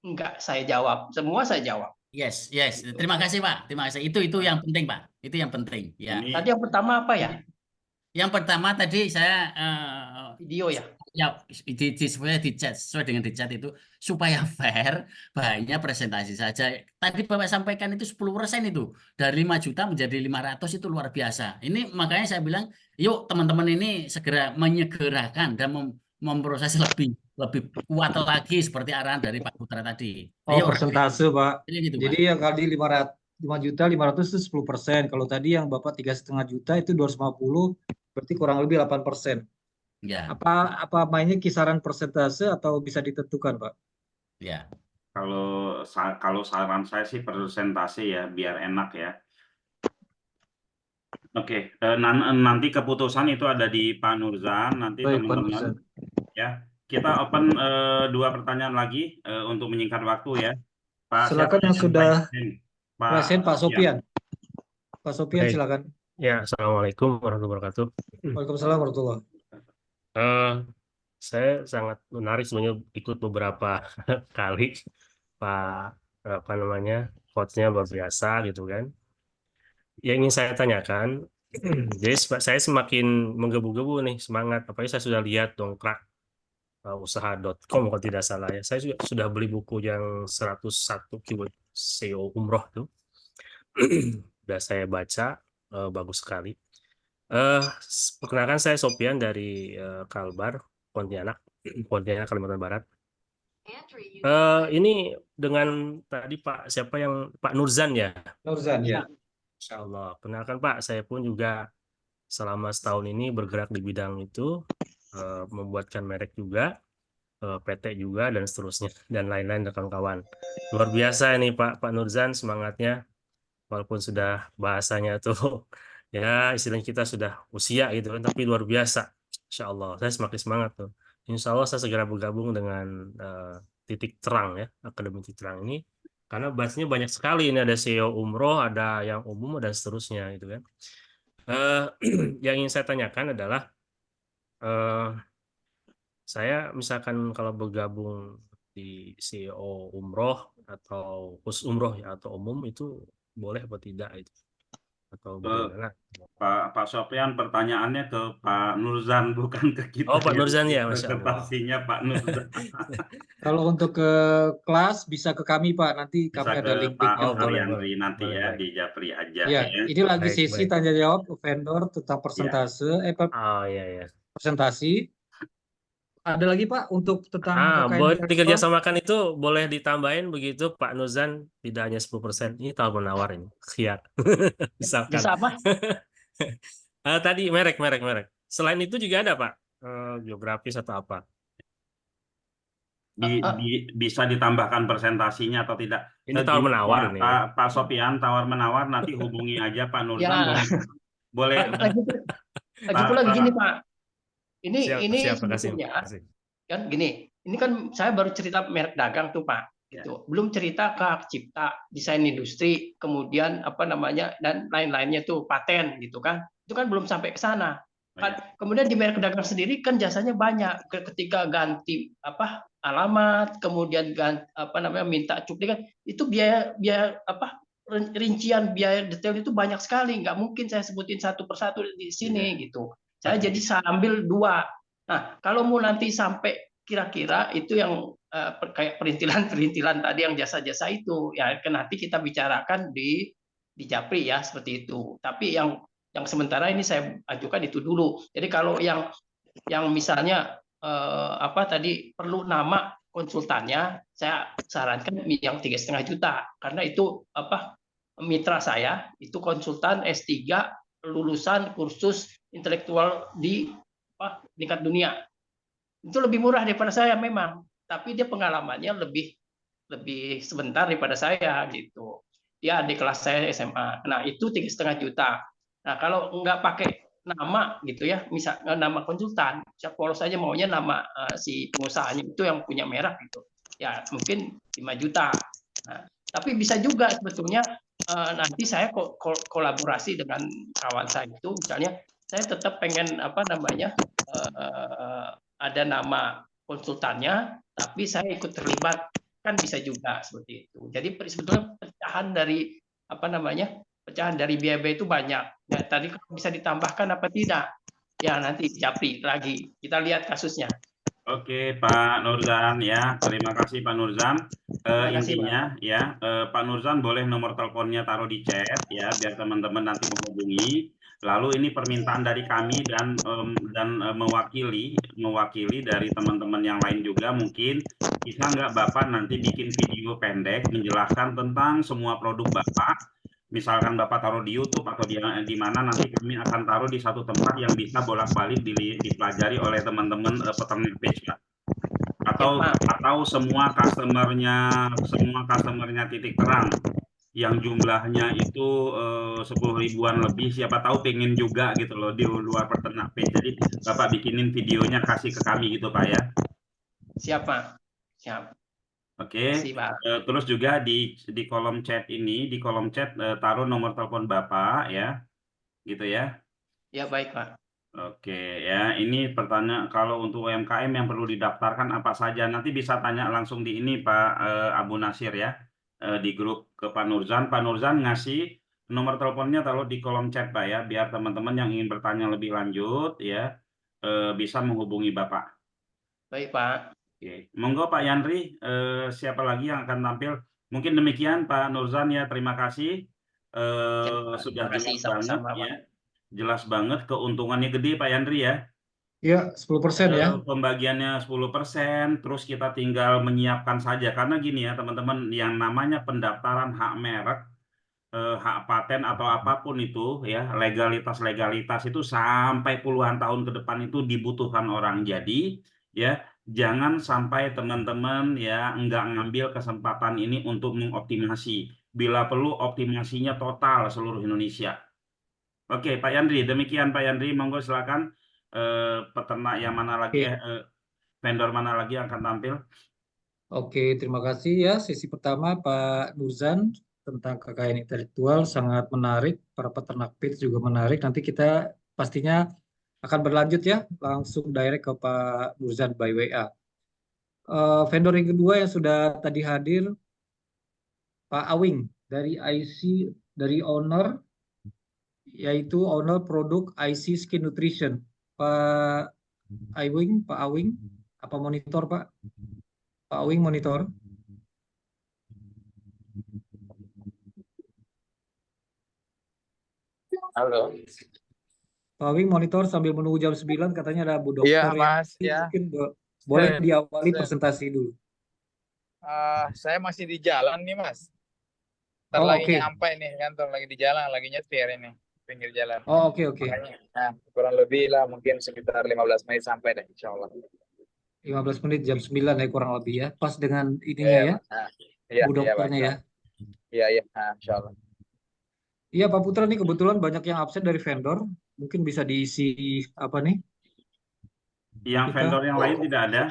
enggak saya jawab, semua saya jawab. Yes, yes. Terima kasih Pak. Terima kasih. Itu yang penting Pak. Itu yang penting. Ya. Ini Tadi yang pertama apa ya? Yang pertama tadi saya Video ya. ya sebenarnya di chat sesuai dengan di chat itu supaya fair banyak presentasi saja. Tadi Bapak sampaikan itu 10% itu dari 5 juta menjadi 500 itu luar biasa. Ini makanya saya bilang, yuk teman-teman ini segera menyegerakan dan memproses lebih kuat lagi seperti arahan dari Pak Putra tadi. Oh, Ayo persentase, Pak. ini gitu Pak. Jadi yang kali 5.500.000 itu 10%. Kalau tadi yang Bapak 3,5 juta itu 250, berarti kurang lebih 8%. Ya, Apa mainnya kisaran persentase atau bisa ditentukan, Pak? ya. kalau saran saya sih persentase ya, biar enak ya. Oke, nanti keputusan itu ada di Pak Nurzan. Nanti Baik, Pak teman-teman Nurzan. ya, kita open 2 pertanyaan lagi untuk menyingkat waktu ya. Pak, Silakan siapa yang sudah raise hand? Pak Sopian. Pak Sopian, Baik. silakan. Ya, Assalamualaikum warahmatullahi wabarakatuh. Waalaikumsalam warahmatullahi. Saya sangat menarik sebenarnya ikut beberapa kali Pak coachnya luar biasa gitu kan. Yang ingin saya tanyakan, jadi saya semakin menggebu-gebu nih semangat. Apalagi saya sudah lihat dongkrak usaha.com kalau tidak salah ya. Saya juga sudah beli buku yang 101 keyword SEO umroh tuh. Sudah saya baca, bagus sekali. Perkenalkan saya Sopian dari Kalbar, Pontianak, Kalimantan Barat. Ini dengan tadi Pak Nurzan ya. Nurzan, ya. Insya Allah. Kenalkan Pak, saya pun juga selama setahun ini bergerak di bidang itu, membuatkan merek juga, PT juga dan seterusnya dan lain-lain kawan-kawan. Luar biasa ini Pak Nurzan semangatnya, walaupun sudah bahasanya tuh ya istilahnya kita sudah usia gitu kan, tapi luar biasa. Insya Allah saya semakin semangat tuh. Insya Allah saya segera bergabung dengan Titik Terang ya, Akademi Titik Terang ini, karena bahasanya banyak sekali. Ini ada SEO umroh, ada yang umum dan seterusnya gitu kan. Yang ingin saya tanyakan adalah saya misalkan kalau bergabung di SEO umroh atau khusus umroh ya atau umum itu boleh atau tidak itu? Atau bagaimana? Pak Sopian, pertanyaannya ke Pak Nurzan, bukan ke kita. Oh, Pak Nurzan ya, Masya Allah. Presentasinya Pak Nurzan. Kalau untuk ke kelas bisa ke kami, Pak. Nanti Bisa kami ada ke link-linknya. Pak Oh, boleh, Ariandri nanti boleh, ya, baik. di Japri aja Ya, ya. ini lagi Baik, sesi baik. tanya jawab ke vendor tentang persentase, Oh iya ya. presentasi. Ada lagi Pak untuk tentang KKN Boleh Direktur? dikerjasamakan itu boleh ditambahin begitu Pak Nurzan, tidak hanya 10%. Ini tawar menawar ini. Khiar. Misalkan. Bisa apa? Tadi merek. Selain itu juga ada Pak, geografis atau apa? Bisa ditambahkan presentasinya atau tidak? Ini tawar menawar ini. Pak Sopian, tawar menawar, nanti hubungi aja Pak Nurzan. Ya. Boleh. Lagi pula gini Pak, ini Siap, sebetulnya kan gini, ini kan saya baru cerita merek dagang tuh Pak, gitu. Belum cerita ke hak cipta, desain industri, kemudian apa namanya dan lain-lainnya tuh paten gitu kan, itu kan belum sampai ke sana. Kemudian di merek dagang sendiri kan jasanya banyak, ketika ganti apa alamat, kemudian ganti, apa namanya minta cuplikan, itu biaya apa rincian biaya detail itu banyak sekali, nggak mungkin saya sebutin satu persatu di sini gitu. Saya jadi sambil 2. Nah, kalau mau nanti sampai kira-kira itu yang kayak perintilan tadi yang jasa-jasa itu, ya kan nanti kita bicarakan di Japri ya seperti itu. Tapi yang sementara ini saya ajukan itu dulu. Jadi kalau yang misalnya apa tadi perlu nama konsultannya, saya sarankan yang 3,5 juta karena itu apa mitra saya itu konsultan S3 lulusan kursus intelektual di tingkat dunia. Itu lebih murah daripada saya memang, tapi dia pengalamannya lebih sebentar daripada saya gitu. Dia di kelas saya SMA. Nah, itu 3,5 juta. Nah, kalau nggak pakai nama gitu ya, misal nama konsultan, saya polos aja maunya nama si pengusahanya itu yang punya merek gitu. Ya, mungkin 5 juta. Nah, tapi bisa juga sebetulnya nanti saya kolaborasi dengan kawan saya itu, misalnya saya tetap pengen ada nama konsultannya, tapi saya ikut terlibat, kan bisa juga seperti itu. Jadi sebetulnya pecahan dari biaya itu banyak. Nah, tadi kalau bisa ditambahkan apa tidak? Ya nanti japri lagi. Kita lihat kasusnya. Oke, Pak Nurzan ya, terima kasih Pak Nurzan. Terima kasih, Pak. Intinya ya, Pak Nurzan boleh nomor teleponnya taruh di chat ya, biar teman-teman nanti menghubungi. Lalu ini permintaan dari kami dan mewakili dari teman-teman yang lain juga, mungkin bisa nggak Bapak nanti bikin video pendek menjelaskan tentang semua produk Bapak. Misalkan Bapak taruh di YouTube atau di mana, nanti kami akan taruh di satu tempat yang bisa bolak-balik dipelajari oleh teman-teman peternak page, Pak. Atau semua customernya Titik Terang yang jumlahnya itu 10 ribuan lebih, siapa tahu pengen juga gitu loh di luar peternak page. Jadi Bapak bikinin videonya kasih ke kami gitu, Pak ya. Siap, Pak. Siap. Oke, Makasih, Pak. terus juga di kolom chat ini, taruh nomor telepon Bapak ya, gitu ya. Ya, baik, Pak. Oke ya, ini pertanyaan kalau untuk UMKM yang perlu didaftarkan apa saja, nanti bisa tanya langsung di ini Pak Abu Nasir ya, di grup ke Pak Nurzan. Pak Nurzan ngasih nomor teleponnya taruh di kolom chat Pak ya, biar teman-teman yang ingin bertanya lebih lanjut ya bisa menghubungi Bapak. Baik, Pak. Oke, monggo Pak Yandri, siapa lagi yang akan tampil? Mungkin demikian Pak Nurzan ya, terima kasih. Sudah Terima kasih, jelas banget sama-sama, Pak. ya, jelas banget keuntungannya gede Pak Yandri ya. Ya, 10% ya. Pembagiannya 10%, terus kita tinggal menyiapkan saja. Karena gini ya teman-teman, yang namanya pendaftaran hak merek, hak paten atau apapun itu ya, legalitas itu sampai puluhan tahun ke depan itu dibutuhkan orang. Jadi ya jangan sampai teman-teman ya nggak ngambil kesempatan ini untuk mengoptimasi. Bila perlu optimasinya total seluruh Indonesia. Oke Pak Yandri, demikian Pak Yandri, monggo silakan peternak yang mana lagi vendor mana lagi yang akan tampil. Oke, terima kasih ya. Sesi pertama Pak Nurzan tentang kekayaan intelektual sangat menarik. Para peternak pits juga menarik. Nanti kita pastinya akan berlanjut ya, langsung direct ke Pak Nurzan by WA. Vendor yang kedua yang sudah tadi hadir, Pak Awing dari IC, dari owner, yaitu owner produk IC Skin Nutrition. Pak Awing, apa monitor Pak? Pak Awing monitor. Halo. Pak Awing monitor sambil menunggu jam 9, katanya ada Bu Dokter Iya, yang Mas. Ya. mungkin boleh diawali presentasi dulu. Saya masih di jalan nih, Mas. Ntar Oh, lagi oke. nyampe nih, kantor lagi di jalan, lagi nyetir ini, pinggir jalan. Oh, oke. Makanya, kurang lebih lah mungkin sekitar 15 menit sampai deh, insya Allah. 15 menit jam 9 ya kurang lebih ya. Pas dengan ininya ya, Iya, Bu Dokternya ya. Iya, insya Allah. Iya Pak Putra, nih kebetulan banyak yang absen dari vendor. Mungkin bisa diisi apa nih? Yang vendor yang lain tidak ada?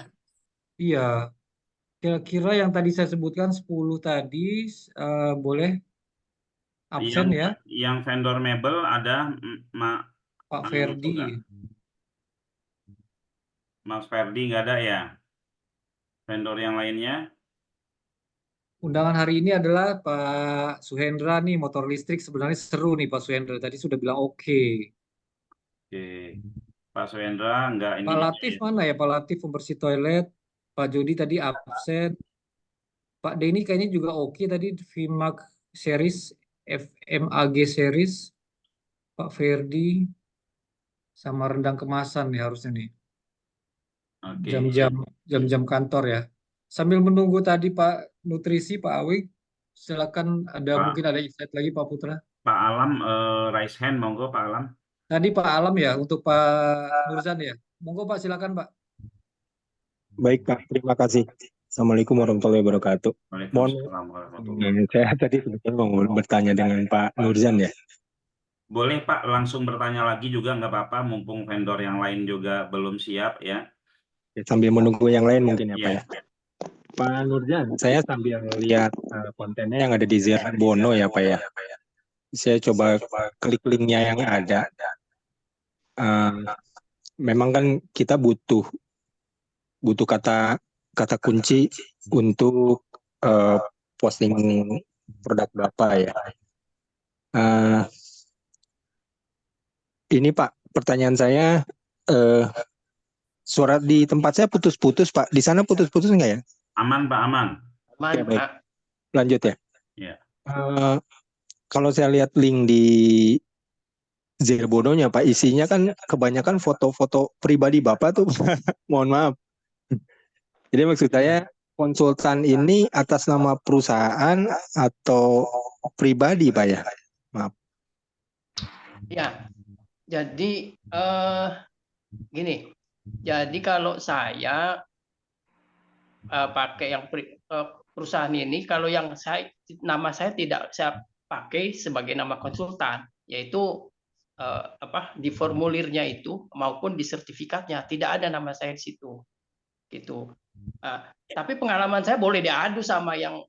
Iya. Kira-kira yang tadi saya sebutkan 10 tadi boleh absen ya. Yang vendor mebel ada Pak Ferdi. Mas Ferdi nggak ada ya? Vendor yang lainnya? Undangan hari ini adalah Pak Suhendra nih, motor listrik. Sebenarnya seru nih Pak Suhendra. Tadi sudah bilang oke. Oke. Pak Suhendra nggak ini. Pak Latif mana ya? Pak Latif pembersih toilet. Pak Jody tadi absen. Pak Denny kayaknya juga oke tadi, VMAG series, FMAG series. Pak Ferdi sama rendang kemasan nih harusnya nih. Oke. Jam-jam kantor ya. Sambil menunggu tadi Pak Nutrisi, Pak Awi, silakan mungkin ada insight lagi Pak Putra. Pak Alam raise hand, monggo Pak Alam. Tadi Pak Alam ya, untuk Pak Nurzan ya. Monggo Pak, silakan Pak. Baik Pak, terima kasih. Assalamualaikum warahmatullahi wabarakatuh. Waalaikumsalam warahmatullahi wabarakatuh. Saya tadi sebetulnya mau bertanya dengan Pak Nurzan ya. Boleh Pak, langsung bertanya lagi juga nggak apa-apa, mumpung vendor yang lain juga belum siap ya. Sambil menunggu yang lain mungkin ya Pak ya. Pak Nurjan, saya sambil lihat kontennya yang ada di Zirbono ya Pak ya. Saya coba klik linknya yang ada. Memang kan kita butuh kata kunci untuk posting produk Bapak ya. Ini Pak, pertanyaan saya, suara di tempat saya putus-putus Pak. Di sana putus-putus nggak ya? Aman, Pak, aman. Aman, Oke, baik. Pak. Lanjut ya. Ya. Kalau saya lihat link di Zirbono-nya Pak, isinya kan kebanyakan foto-foto pribadi Bapak tuh. Mohon maaf. Jadi maksud saya, konsultan ini atas nama perusahaan atau pribadi Pak ya? Maaf. Ya, jadi gini. Jadi kalau saya pakai yang perusahaan ini, kalau yang nama saya tidak saya pakai sebagai nama konsultan, yaitu di formulirnya itu maupun di sertifikatnya tidak ada nama saya di situ, gitu. Tapi pengalaman saya boleh diadu sama yang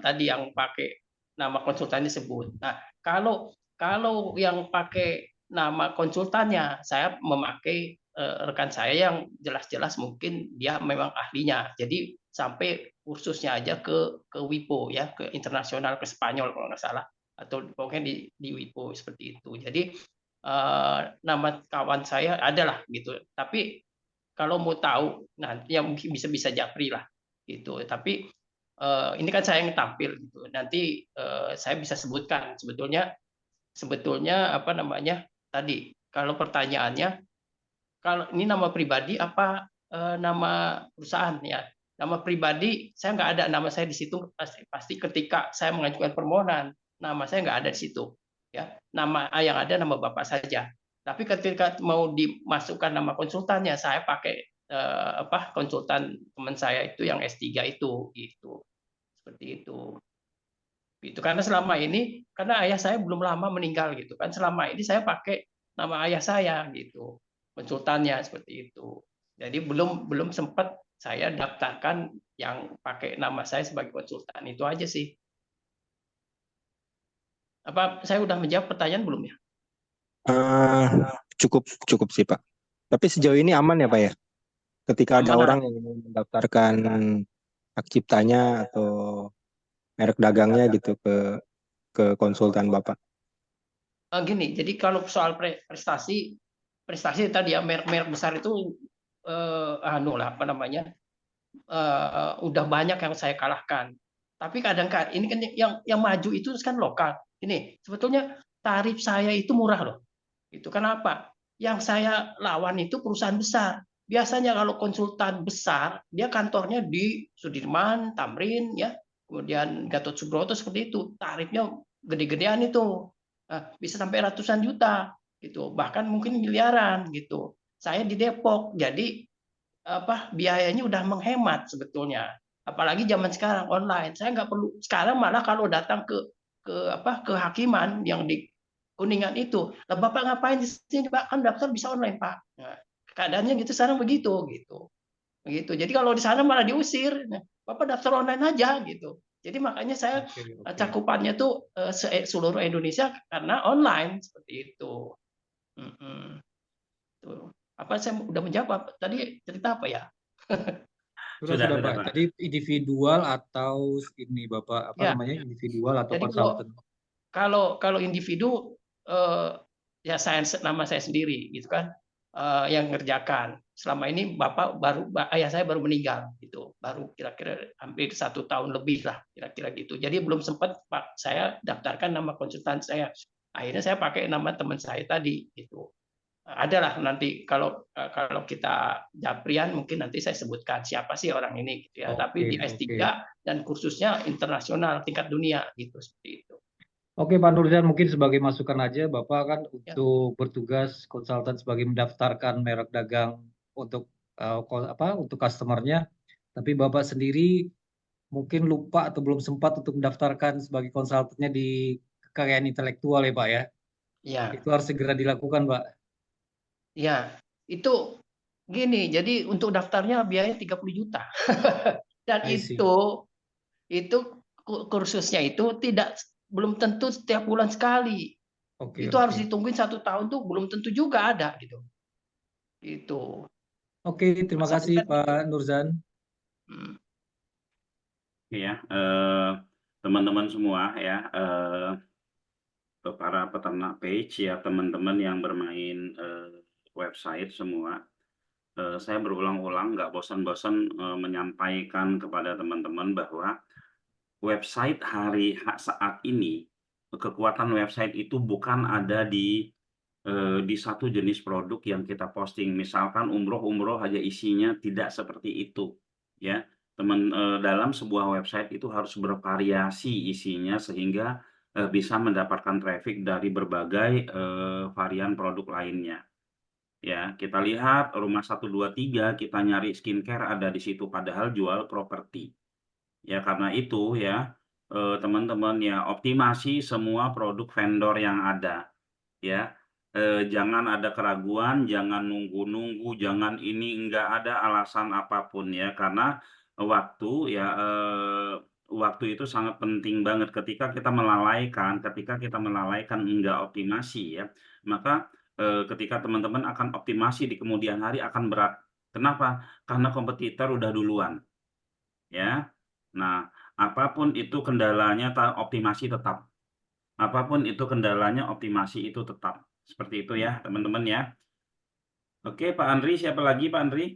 tadi yang pakai nama konsultan disebut. Nah, kalau yang pakai nama konsultannya, saya memakai rekan saya yang jelas-jelas mungkin dia memang ahlinya. Jadi sampai kursusnya aja ke WIPO ya, ke internasional, ke Spanyol kalau nggak salah, atau pokoknya di WIPO seperti itu. Jadi nama kawan saya adalah gitu. Tapi kalau mau tahu nanti ya mungkin bisa Japri lah gitu. Tapi ini kan saya yang tampil gitu. Nanti saya bisa sebutkan sebetulnya apa namanya tadi, kalau pertanyaannya kalau ini nama pribadi apa nama perusahaan ya. Nama pribadi saya nggak ada nama saya di situ, pasti ketika saya mengajukan permohonan nama saya nggak ada di situ ya. Nama yang ada nama Bapak saja. Tapi ketika mau dimasukkan nama konsultannya, saya pakai konsultan teman saya itu yang S3 itu gitu. Seperti itu. Gitu. Karena selama ini karena ayah saya belum lama meninggal gitu kan. Selama ini saya pakai nama ayah saya gitu. Konsultannya seperti itu. Jadi belum sempat saya daftarkan yang pakai nama saya sebagai konsultan. Itu aja sih. Apa saya udah menjawab pertanyaan belum ya? Cukup sih Pak. Tapi sejauh ini aman ya Pak ya? Ketika ada Aman. orang yang ingin mendaftarkan hak ciptanya atau merek dagangnya gitu ke konsultan Bapak. Gini, jadi kalau soal prestasi tadi ya merek besar itu udah banyak yang saya kalahkan. Tapi kadang-kadang ini kan yang maju itu kan lokal. Ini sebetulnya tarif saya itu murah loh. Itu kenapa? Yang saya lawan itu perusahaan besar. Biasanya kalau konsultan besar, dia kantornya di Sudirman, Tamrin, ya, kemudian Gatot Subroto seperti itu. Tarifnya gede-gedean itu, bisa sampai ratusan juta, gitu. Bahkan mungkin miliaran, gitu. Saya di Depok, jadi biayanya udah menghemat sebetulnya. Apalagi zaman sekarang online. Saya nggak perlu sekarang malah kalau datang ke kehakiman yang di Kuningan itu, lah Bapak ngapain di sini Pak? Kan daftar bisa online Pak. Nah, keadaannya gitu sekarang begitu. Jadi kalau di sana malah diusir. Nah, Bapak daftar online aja gitu. Jadi makanya saya cakupannya tuh seluruh Indonesia karena online seperti itu. Tuh. Apa saya udah menjawab tadi cerita apa ya? Sudah Pak. Tadi individual atau ini Bapak apa Ya. namanya individual atau Jadi konsultan? Kalau individu ya nama saya sendiri gitu kan yang ngerjakan. Selama ini ayah saya baru meninggal gitu, baru kira-kira hampir 1 tahun lebih lah kira-kira gitu. Jadi belum sempat Pak saya daftarkan nama konsultan saya. Akhirnya saya pakai nama teman saya tadi gitu. Adalah nanti kalau kita Japrian mungkin nanti saya sebutkan siapa sih orang ini gitu ya. Tapi di S3 dan kursusnya internasional tingkat dunia gitu seperti itu. Oke Pak Nurjan, mungkin sebagai masukan aja, Bapak kan untuk bertugas konsultan sebagai mendaftarkan merek dagang untuk untuk customernya, tapi Bapak sendiri mungkin lupa atau belum sempat untuk mendaftarkan sebagai konsultannya di kekayaan intelektual ya Pak ya? Ya. Itu harus segera dilakukan Pak. Ya, itu Gini, jadi untuk daftarnya biayanya 30 juta. Dan I see. itu kursusnya itu belum tentu setiap bulan sekali. Oke, Itu harus oke. ditungguin 1 tahun tuh belum tentu juga ada gitu. Itu. Oke, terima Saya kasih kan gitu. Pak Nurzan. Hmm. Ya, teman-teman semua ya, para peternak page ya, teman-teman yang bermain website semua. Saya berulang-ulang nggak bosan-bosan menyampaikan kepada teman-teman bahwa website saat ini, kekuatan website itu bukan ada di satu jenis produk yang kita posting. Misalkan umroh aja isinya, tidak seperti itu. Ya, dalam sebuah website itu harus bervariasi isinya sehingga bisa mendapatkan traffic dari berbagai varian produk lainnya. Ya, kita lihat rumah 123 kita nyari skincare ada di situ padahal jual properti. Ya, karena itu ya teman-teman ya, optimasi semua produk vendor yang ada ya. Jangan ada keraguan, jangan nunggu-nunggu, jangan ini, enggak ada alasan apapun ya, karena waktu ya waktu itu sangat penting banget. Ketika kita melalaikan enggak optimasi ya, maka ketika teman-teman akan optimasi di kemudian hari akan berat. Kenapa? Karena kompetitor udah duluan ya. Nah, apapun itu kendalanya, optimasi tetap. Apapun itu kendalanya, optimasi itu tetap. Seperti itu ya, teman-teman ya. Oke, Pak Andri, siapa lagi Pak Andri?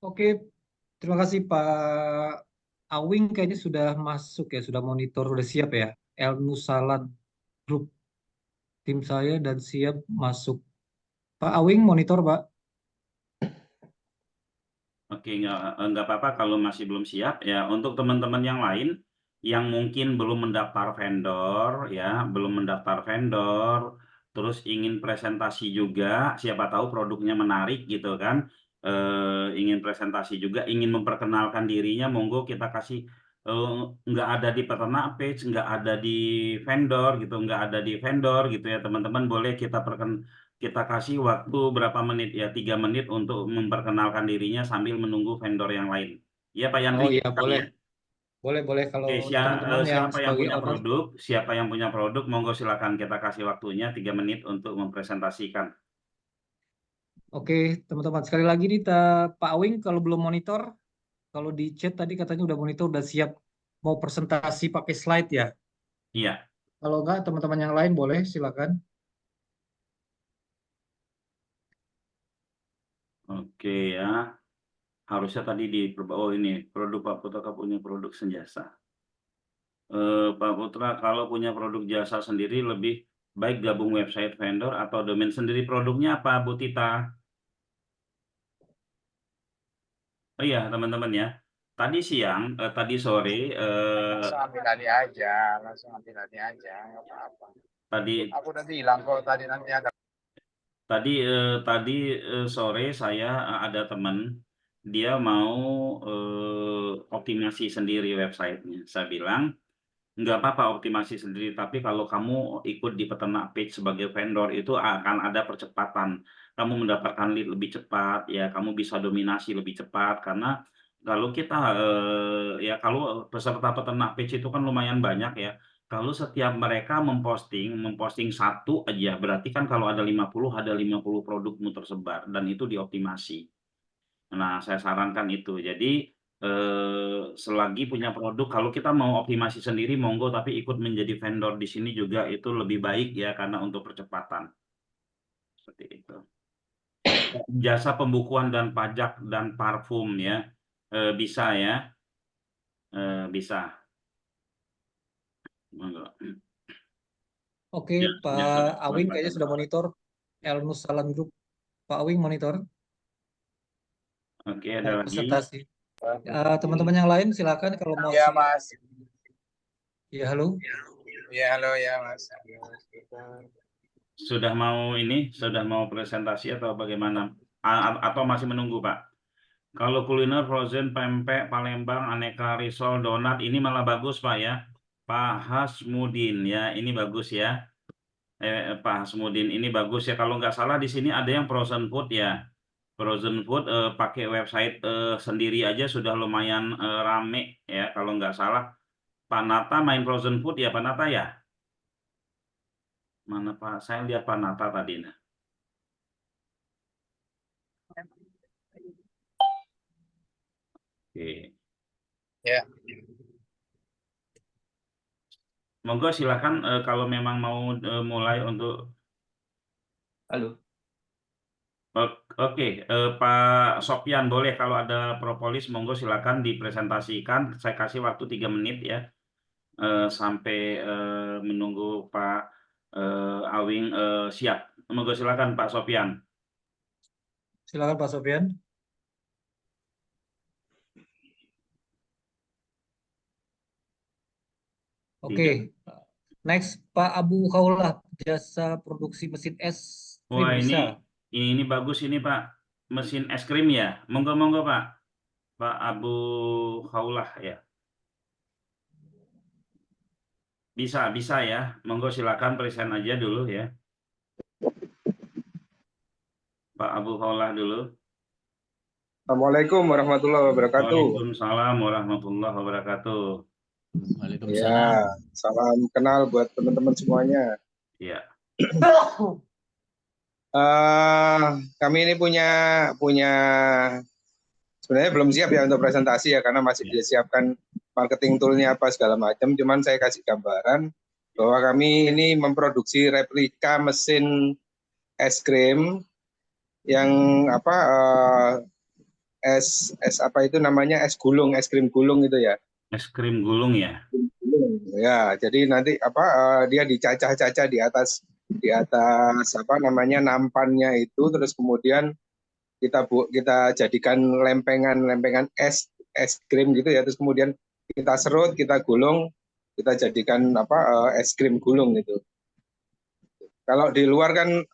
Oke, terima kasih Pak Awing, kayaknya sudah masuk ya, sudah monitor, sudah siap ya. El Nusalan Group tim saya dan siap masuk. Pak Awing monitor, Pak. Oke, nggak apa-apa kalau masih belum siap ya. Untuk teman-teman yang lain yang mungkin belum mendaftar vendor ya, terus ingin presentasi juga, siapa tahu produknya menarik gitu kan, ingin presentasi juga, ingin memperkenalkan dirinya, monggo kita kasih, nggak ada di peternak page, nggak ada di vendor gitu, ya teman-teman, boleh kita kasih waktu berapa menit ya, 3 menit untuk memperkenalkan dirinya sambil menunggu vendor yang lain. Ya Pak Yandri, Oh iya, gitu kali boleh. ya. Boleh kalau Oke, teman-teman yang sebagai owner. siapa yang punya produk, monggo silakan kita kasih waktunya 3 menit untuk mempresentasikan. Oke, teman-teman. Sekali lagi nih, Pak Awing, kalau belum monitor, kalau di chat tadi katanya udah monitor, udah siap mau presentasi pakai slide ya. Iya, Kalau enggak, teman-teman yang lain boleh, silakan. oke ya. Harusnya tadi oh ini, produk Pak Putra punya produk senjata. Pak Putra, kalau punya produk jasa sendiri lebih baik gabung website vendor atau domain sendiri, produknya apa Bu Tita? Oh iya teman-teman ya, tadi sore, Langsung ambil alih aja, nggak apa-apa. tadi Aku udah bilang kok tadi nanti ada. tadi sore saya ada teman, dia mau optimasi sendiri websitenya. Saya bilang nggak apa-apa optimasi sendiri, tapi kalau kamu ikut di peternak page sebagai vendor itu akan ada percepatan. Kamu mendapatkan lead lebih cepat, ya kamu bisa dominasi lebih cepat karena kalau kita ya kalau peserta peternak page itu kan lumayan banyak ya. Kalau setiap mereka memposting satu aja, berarti kan kalau ada 50 produkmu tersebar dan itu dioptimasi. Nah, saya sarankan itu. Jadi selagi punya produk, kalau kita mau optimasi sendiri, monggo, tapi ikut menjadi vendor di sini juga itu lebih baik ya, karena untuk percepatan. Seperti itu. Jasa pembukuan dan pajak dan parfum ya, bisa ya, bisa. Monggo. Oke, Jasa Pak pembukuan Awing kayaknya pajak. sudah monitor. El Nusalan Group. Pak Awing monitor. Oke, ada Mau lagi. presentasi. Teman-teman yang lain silakan kalau mau Ya Mas. Ya, halo. Ya halo ya Mas. Sudah mau presentasi atau bagaimana? Atau masih menunggu, Pak? Kalau kuliner frozen, pempek, Palembang, aneka risol, donat, ini malah bagus Pak ya. Pak Hasmudin ya, ini bagus ya. Pak Hasmudin ini bagus ya. Kalau nggak salah di sini ada yang frozen food ya. Frozen food pakai website sendiri aja sudah lumayan rame ya. Kalau nggak salah Pak Nata main frozen food ya Pak Nata ya? Mana Pak? Saya lihat Pak Nata tadi. Nah. Oke. Ya. Monggo silakan kalau memang mau mulai untuk Halo. Oke, Pak Sopyan boleh kalau ada propolis monggo silakan dipresentasikan. Saya kasih waktu 3 menit ya sampai menunggu Pak Awing siap. Monggo silakan Pak Sopyan. Silakan Pak Sofyan. Oke, next Pak Abu Khaulah, jasa produksi mesin es krim Wah bisa. ini bagus ini Pak, mesin es krim ya. Monggo Pak, Pak Abu Khaulah ya. Bisa ya. Monggo silakan present aja dulu ya. Pak Abu Khaulah dulu. Assalamualaikum warahmatullahi wabarakatuh. Waalaikumsalam warahmatullahi wabarakatuh. Waalaikumsalam. Ya, salam kenal buat teman-teman semuanya. Ya. Kami ini punya sebenarnya belum siap ya untuk presentasi ya karena masih disiapkan marketing toolnya apa segala macam. Cuman saya kasih gambaran bahwa kami ini memproduksi replika mesin es krim yang es apa itu namanya es krim gulung itu ya. Es krim gulung ya. Ya, jadi nanti dia dicacah-cacah di atas apa namanya nampannya itu, terus kemudian kita jadikan lempengan es krim gitu ya, terus kemudian kita serut, kita gulung, kita jadikan es krim gulung gitu. Kalau di luar kan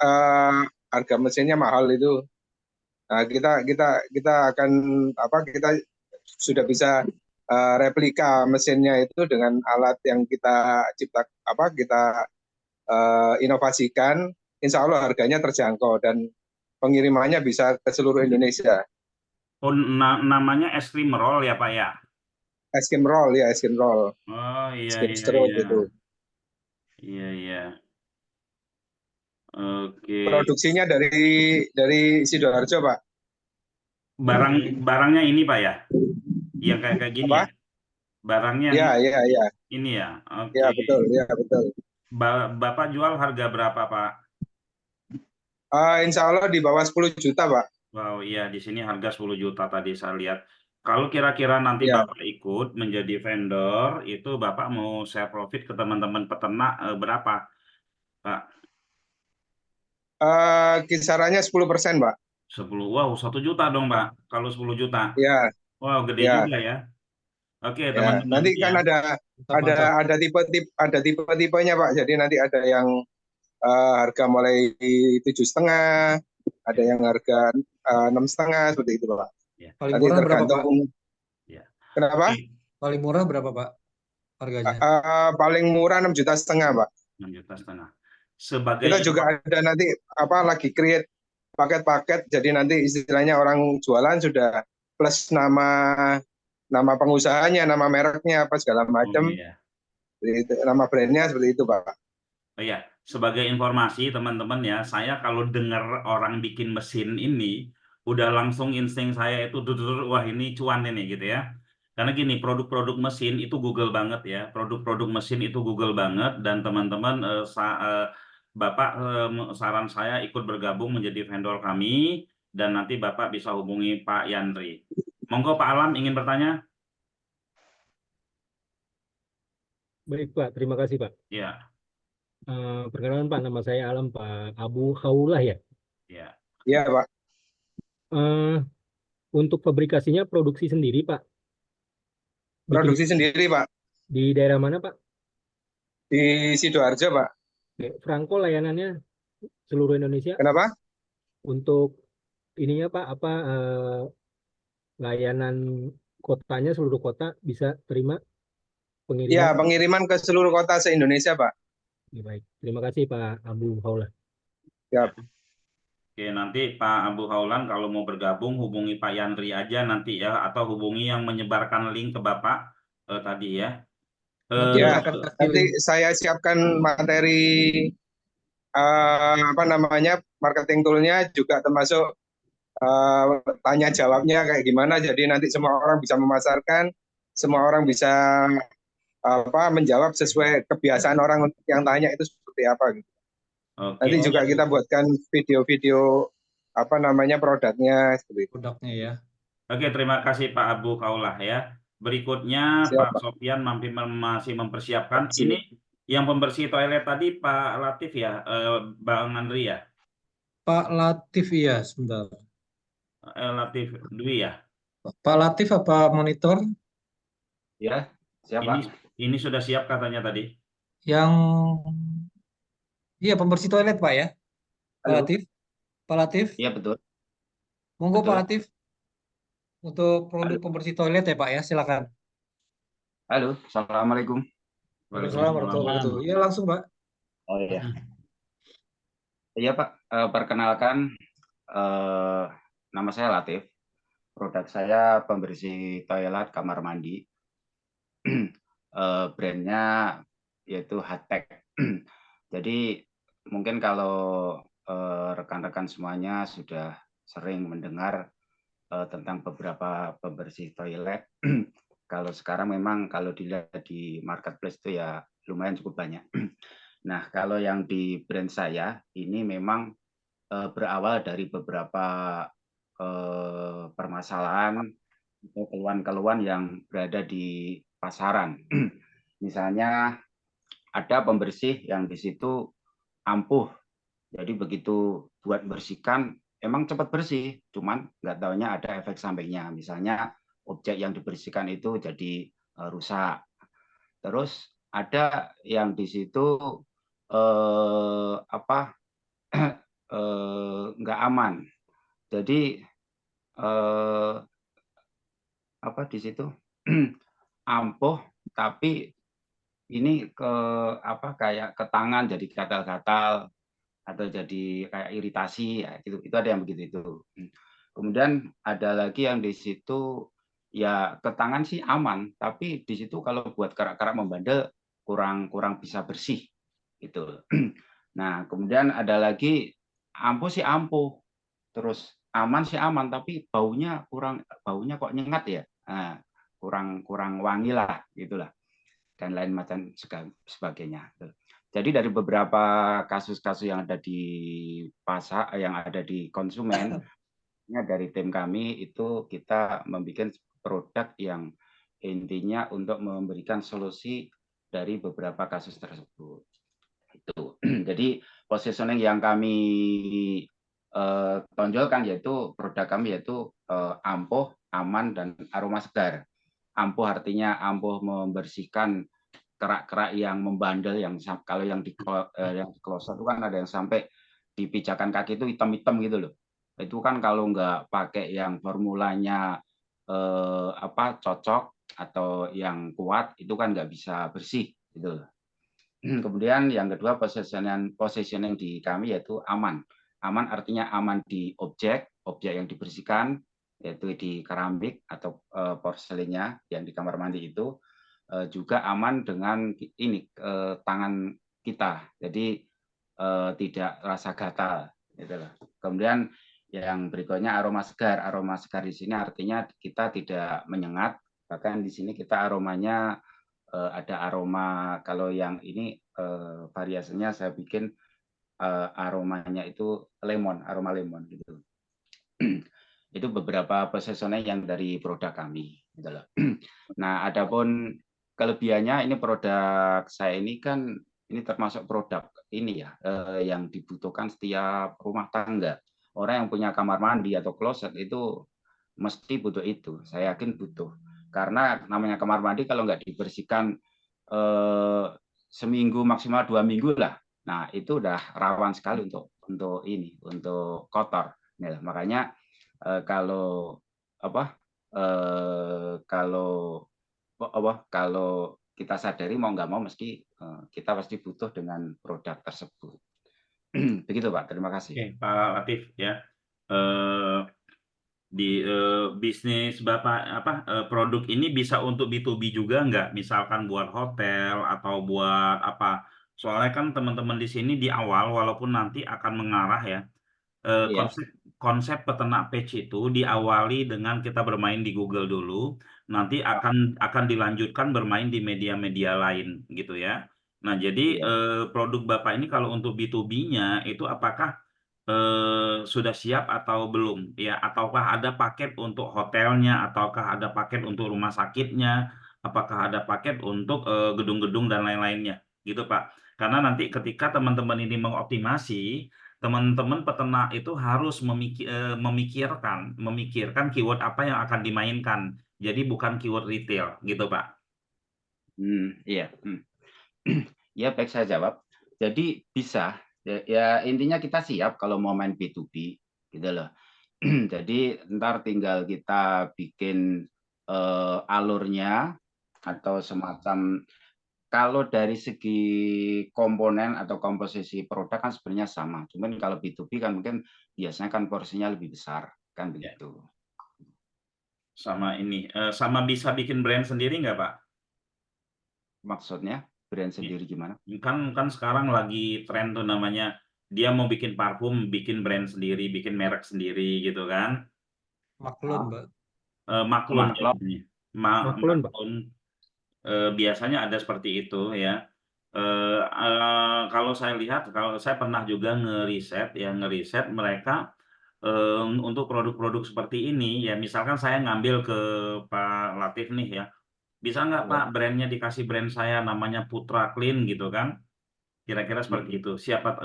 harga mesinnya mahal itu. Nah, kita akan kita sudah bisa replika mesinnya itu dengan alat yang kita inovasikan. Insya Allah harganya terjangkau dan pengirimannya bisa ke seluruh Indonesia. Oh, namanya es krim roll ya Pak ya? Es krim roll ya, es krim roll. Oh Es iya krim serut itu. Iya. Oke. Produksinya dari Sidoarjo, Pak. Barangnya ini Pak ya? Yang kayak gini Apa? ya? Barangnya Iya. ini ya. Oke. Ya, betul. Bapak jual harga berapa Pak? Insya Allah di bawah 10 juta, Pak. Wow, iya di sini harga 10 juta tadi saya lihat. Kalau kira-kira nanti Ya. Bapak ikut menjadi vendor, itu Bapak mau share profit ke teman-teman peternak berapa, Pak? Kisarannya 10%, Pak. 10. Wow, 1 juta dong, Pak. Kalau 10 juta. Ya. Wow, gede Ya. juga ya. Oke, Ya. teman-teman. Nanti ya. kan ada tipe-tipenya, Pak. Jadi nanti ada yang harga mulai 7,5, ada yang harga 6,5 seperti itu, Pak. Ya. Paling Nanti murah berapa, Pak? tergantung. Ya. Kenapa? Paling murah berapa, Pak? Harganya? Paling murah 6,5 juta, Pak. 6,5 juta. Sebagai Kita juga ada nanti lagi create paket-paket. Jadi nanti istilahnya orang jualan sudah plus nama pengusahanya, nama mereknya apa segala macam. iya. Nama brandnya seperti itu, Pak. Oh ya, sebagai informasi teman-teman ya, saya kalau dengar orang bikin mesin ini, udah langsung insting saya itu, wah ini cuan ini gitu ya. Karena gini, produk-produk mesin itu Google banget ya, produk-produk mesin itu Google banget, dan teman-teman, Bapak saran saya ikut bergabung menjadi vendor kami, dan nanti Bapak bisa hubungi Pak Yandri. Monggo Pak Alam ingin bertanya? Baik Pak, terima kasih Pak. Ya. Perkenalkan Pak, nama saya Alam, Pak Abu Khaulah ya. Ya. Iya Pak. Untuk fabrikasinya produksi sendiri Pak. Produksi sendiri Pak. Di daerah mana Pak? Di Sidoarjo Pak. Franko layanannya seluruh Indonesia. Kenapa? Untuk ininya Pak, layanan kotanya seluruh kota bisa terima pengiriman? Ya, pengiriman ke seluruh kota se-Indonesia Pak. Ya, baik, terima kasih Pak Abu Khaulah. Siap. Oke, nanti Pak Abu Haulan kalau mau bergabung hubungi Pak Yandri aja nanti ya, atau hubungi yang menyebarkan link ke Bapak tadi ya. Nanti Ya, akan kasih nanti link. saya siapkan materi apa namanya marketing toolnya juga termasuk tanya jawabnya kayak gimana. Jadi nanti semua orang bisa memasarkan, semua orang bisa menjawab sesuai kebiasaan orang yang tanya itu seperti apa gitu. Oke, Nanti juga kita buatkan video-video apa namanya produknya seperti itu. Produknya ya. Oke, terima kasih Pak Abu Kaulah ya. Berikutnya Siap, Pak Pak. Sofyan masih mempersiapkan. Terima kasih. Ini yang pembersih toilet tadi Pak Latif ya, Bang Andri ya, Pak Latif ya, sebentar. Latif Dwi ya. Pak Latif apa monitor? Ya, siapa? Ini sudah siap katanya tadi. Yang iya pembersih toilet Pak ya. Pak Halo. Latif. Pak Latif. Iya, betul. Monggo Betul. Pak Latif. Untuk produk pembersih toilet ya Pak ya, silakan. Halo, Assalamualaikum. Waalaikumsalam warahmatullahi wabarakatuh. Iya langsung Pak. Oh iya. Iya Pak, perkenalkan nama saya Latif. Produk saya pembersih toilet kamar mandi. Brandnya yaitu Hatek. Jadi mungkin kalau rekan-rekan semuanya sudah sering mendengar tentang beberapa pembersih toilet. Kalau sekarang memang kalau dilihat di marketplace itu ya lumayan cukup banyak. Nah, kalau yang di brand saya ini memang berawal dari beberapa permasalahan atau keluhan-keluhan yang berada di pasaran. Misalnya ada pembersih yang di situ ampuh. Jadi begitu buat bersihkan emang cepat bersih, cuman nggak taunya ada efek sampingnya. Misalnya objek yang dibersihkan itu jadi rusak. Terus ada yang di situ nggak aman. Jadi di situ ampuh tapi ini kayak ke tangan jadi gatal-gatal atau jadi kayak iritasi ya, itu ada yang begitu itu. Kemudian ada lagi yang di situ ya ke tangan sih aman, tapi di situ kalau buat kerak-kerak membandel kurang bisa bersih gitu. Nah, kemudian ada lagi ampuh sih ampuh, terus aman sih aman, tapi baunya kok nyengat ya, nah, kurang wangi lah gitulah, dan lain macam sebagainya. Jadi dari beberapa kasus-kasus yang ada di pasar, yang ada di konsumen, dari tim kami itu kita membuat produk yang intinya untuk memberikan solusi dari beberapa kasus tersebut. Itu. Jadi positioning yang kami tonjolkan yaitu produk kami yaitu ampuh, aman, dan aroma segar. Ampuh artinya ampuh membersihkan kerak-kerak yang membandel, yang kalau yang di kloset itu kan ada yang sampai di pijakan kaki itu hitam-hitam gitu loh. Itu kan kalau nggak pakai yang formulanya cocok atau yang kuat itu kan nggak bisa bersih gitu loh. Kemudian yang kedua positioning di kami yaitu aman. Aman artinya aman di objek yang dibersihkan, yaitu di keramik atau porselennya yang di kamar mandi itu, juga aman dengan ini tangan kita, jadi tidak rasa gatal. Gitu loh. Kemudian yang berikutnya aroma segar. Aroma segar di sini artinya kita tidak menyengat, bahkan di sini kita aromanya ada aroma, kalau yang ini variasinya saya bikin aromanya itu aroma lemon gitu. Itu beberapa positioning yang dari produk kami. Gitu loh. Nah, adapun kelebihannya ini produk saya ini kan ini termasuk produk ini ya yang dibutuhkan setiap rumah tangga. Orang yang punya kamar mandi atau kloset itu mesti butuh itu. Saya yakin butuh. Karena namanya kamar mandi kalau nggak dibersihkan seminggu maksimal 2 minggu lah. Nah, itu udah rawan sekali untuk kotor. Nah, makanya kalau kita sadari mau nggak mau mesti kita pasti butuh dengan produk tersebut. Begitu Pak, terima kasih. Oke, Pak Latif ya. Eh, di bisnis Bapak produk ini bisa untuk B2B juga nggak? Misalkan buat hotel atau buat apa? Soalnya kan teman-teman di sini di awal walaupun nanti akan mengarah ya. Iya, Konsep peternak patch itu diawali dengan kita bermain di Google dulu, nanti akan dilanjutkan bermain di media-media lain gitu ya. Nah, jadi iya. produk Bapak ini kalau untuk B2B-nya itu apakah sudah siap atau belum ya? Ataukah ada paket untuk hotelnya, ataukah ada paket untuk rumah sakitnya, apakah ada paket untuk gedung-gedung dan lain-lainnya gitu Pak. Karena nanti ketika teman-teman ini mengoptimasi, teman-teman peternak itu harus memikirkan keyword apa yang akan dimainkan. Jadi bukan keyword retail gitu Pak. Iya. Ya, baik, saya jawab. Jadi bisa ya, intinya kita siap kalau mau main B2B gitu loh. Jadi ntar tinggal kita bikin alurnya atau semacam, kalau dari segi komponen atau komposisi produk kan sebenarnya sama. Cuman kalau B2B kan mungkin biasanya kan porsinya lebih besar kan Ya. begitu. Sama ini, sama bisa bikin brand sendiri nggak Pak? Maksudnya brand sendiri gimana? Kan sekarang lagi tren tuh namanya dia mau bikin parfum, bikin brand sendiri, bikin merek sendiri gitu kan. Maklun, Mbak. Maklun Maklun. jadinya. Maklun, Pak. Maklun. Biasanya ada seperti itu ya. Kalau saya lihat, kalau saya pernah juga ngeriset mereka untuk produk-produk seperti ini ya. Misalkan saya ngambil ke Pak Latif nih ya, bisa nggak Pak brandnya dikasih brand saya namanya Putra Clean gitu kan? Kira-kira seperti itu.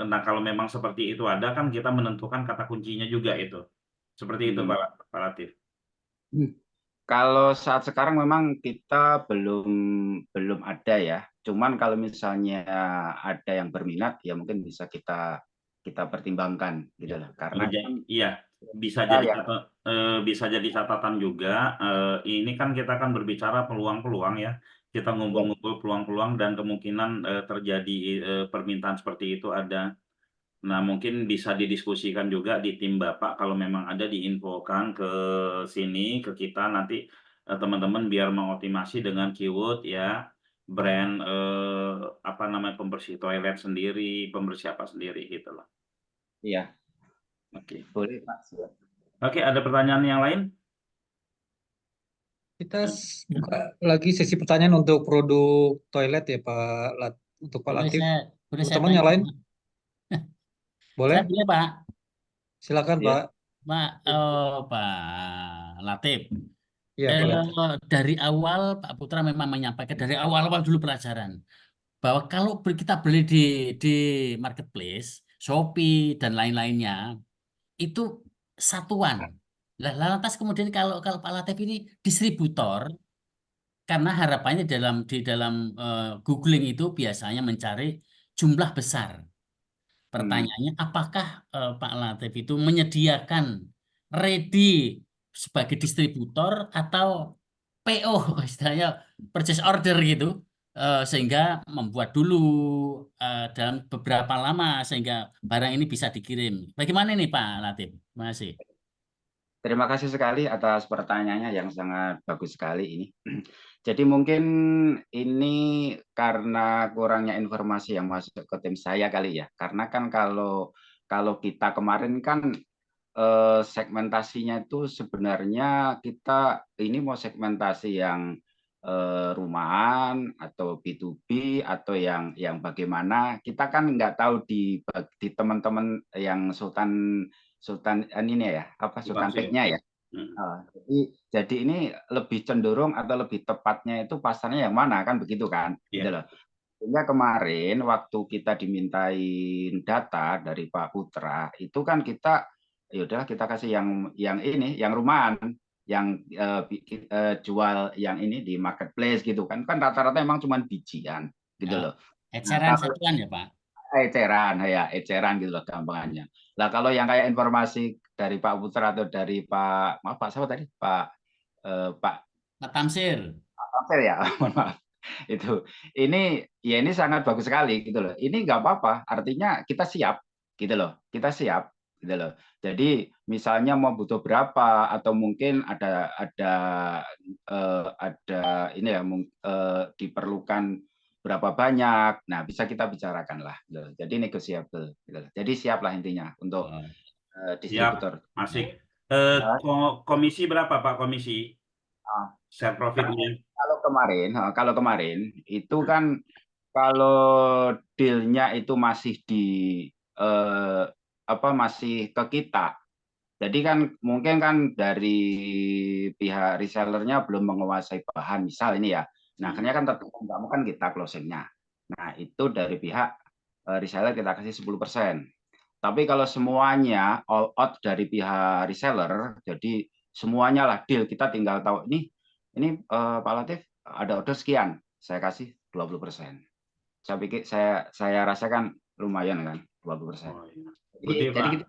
Nah kalau memang seperti itu ada kan kita menentukan kata kuncinya juga itu. Seperti itu Pak Latif. Kalau saat sekarang memang kita belum ada ya. Cuman kalau misalnya ada yang berminat ya mungkin bisa kita pertimbangkan gitu loh. Karena Iya, bisa jadi catatan juga. Ini kan kita akan berbicara peluang-peluang ya. Kita ngumpul-ngumpul peluang-peluang dan kemungkinan terjadi permintaan seperti itu ada. Nah, mungkin bisa didiskusikan juga di tim Bapak kalau memang ada diinfokan ke sini ke kita nanti teman-teman biar mengoptimasi dengan keyword ya, brand apa namanya pembersih toilet sendiri, pembersih apa sendiri gitu loh. Iya. Oke. Boleh Pak. Oke, ada pertanyaan yang lain? Kita buka lagi sesi pertanyaan untuk produk toilet ya untuk Pak Latif. Boleh saya Teman-teman yang lain? Boleh? Saya boleh Pak. Silakan Pak. Pak Latif. Iya, Pak Latif. Dari awal Pak Putra memang menyampaikan dari awal-awal dulu pelajaran bahwa kalau kita beli di marketplace, Shopee dan lain-lainnya itu satuan. Lantas kemudian kalau Pak Latif ini distributor, karena harapannya di dalam googling itu biasanya mencari jumlah besar. Pertanyaannya, apakah Pak Latif itu menyediakan ready sebagai distributor atau PO, istilahnya purchase order gitu, sehingga membuat dulu dalam beberapa lama sehingga barang ini bisa dikirim. Bagaimana ini Pak Latif? Terima kasih. Terima kasih sekali atas pertanyaannya yang sangat bagus sekali ini. Jadi mungkin ini karena kurangnya informasi yang masuk ke tim saya kali ya. Karena kan kalau kita kemarin kan segmentasinya itu sebenarnya kita ini mau segmentasi yang rumahan atau B2B atau yang bagaimana, kita kan nggak tahu di teman-teman yang Sultan ini ya, apa Sultan Pack-nya ya. Jadi ini lebih cenderung atau lebih tepatnya itu pasarnya yang mana kan begitu kan? Gitu loh. Sehingga kemarin waktu kita dimintain data dari Pak Putra itu kan kita yaudah kita kasih yang ini yang rumahan, yang jual yang ini di marketplace gitu kan rata-rata emang cuma bijian gitu loh. Eceran satuan ya Pak? Eceran gitu loh gampangannya. Nah kalau yang kayak informasi dari Pak Putra atau dari Pak siapa tadi Pak Tamsir. Pak Tamsir ya, mohon maaf. Ini sangat bagus sekali gitu loh. Ini nggak apa-apa, artinya kita siap gitu loh. Kita siap, gitu loh. Jadi misalnya mau butuh berapa atau mungkin ada ini ya diperlukan berapa banyak. Nah, bisa kita bicarakan lah. Gitu. Jadi negotiable. Gitu. Jadi siaplah intinya untuk Siap, distributor. asik. Nah, Komisi berapa Pak komisi? Share profitnya? kalau kemarin itu kan kalau dealnya itu masih masih ke kita. Jadi kan mungkin kan dari pihak resellernya belum menguasai bahan misal ini ya. Nah, akhirnya kan tetap kamu kan kita closingnya. Nah, itu dari pihak reseller kita kasih 10%. Tapi kalau semuanya all out dari pihak reseller, jadi semuanya lah deal, kita tinggal tahu ini Pak Latif ada order sekian, saya kasih 20%. Saya pikir saya rasakan lumayan kan 20%. Oh, iya. Jadi Pak, kita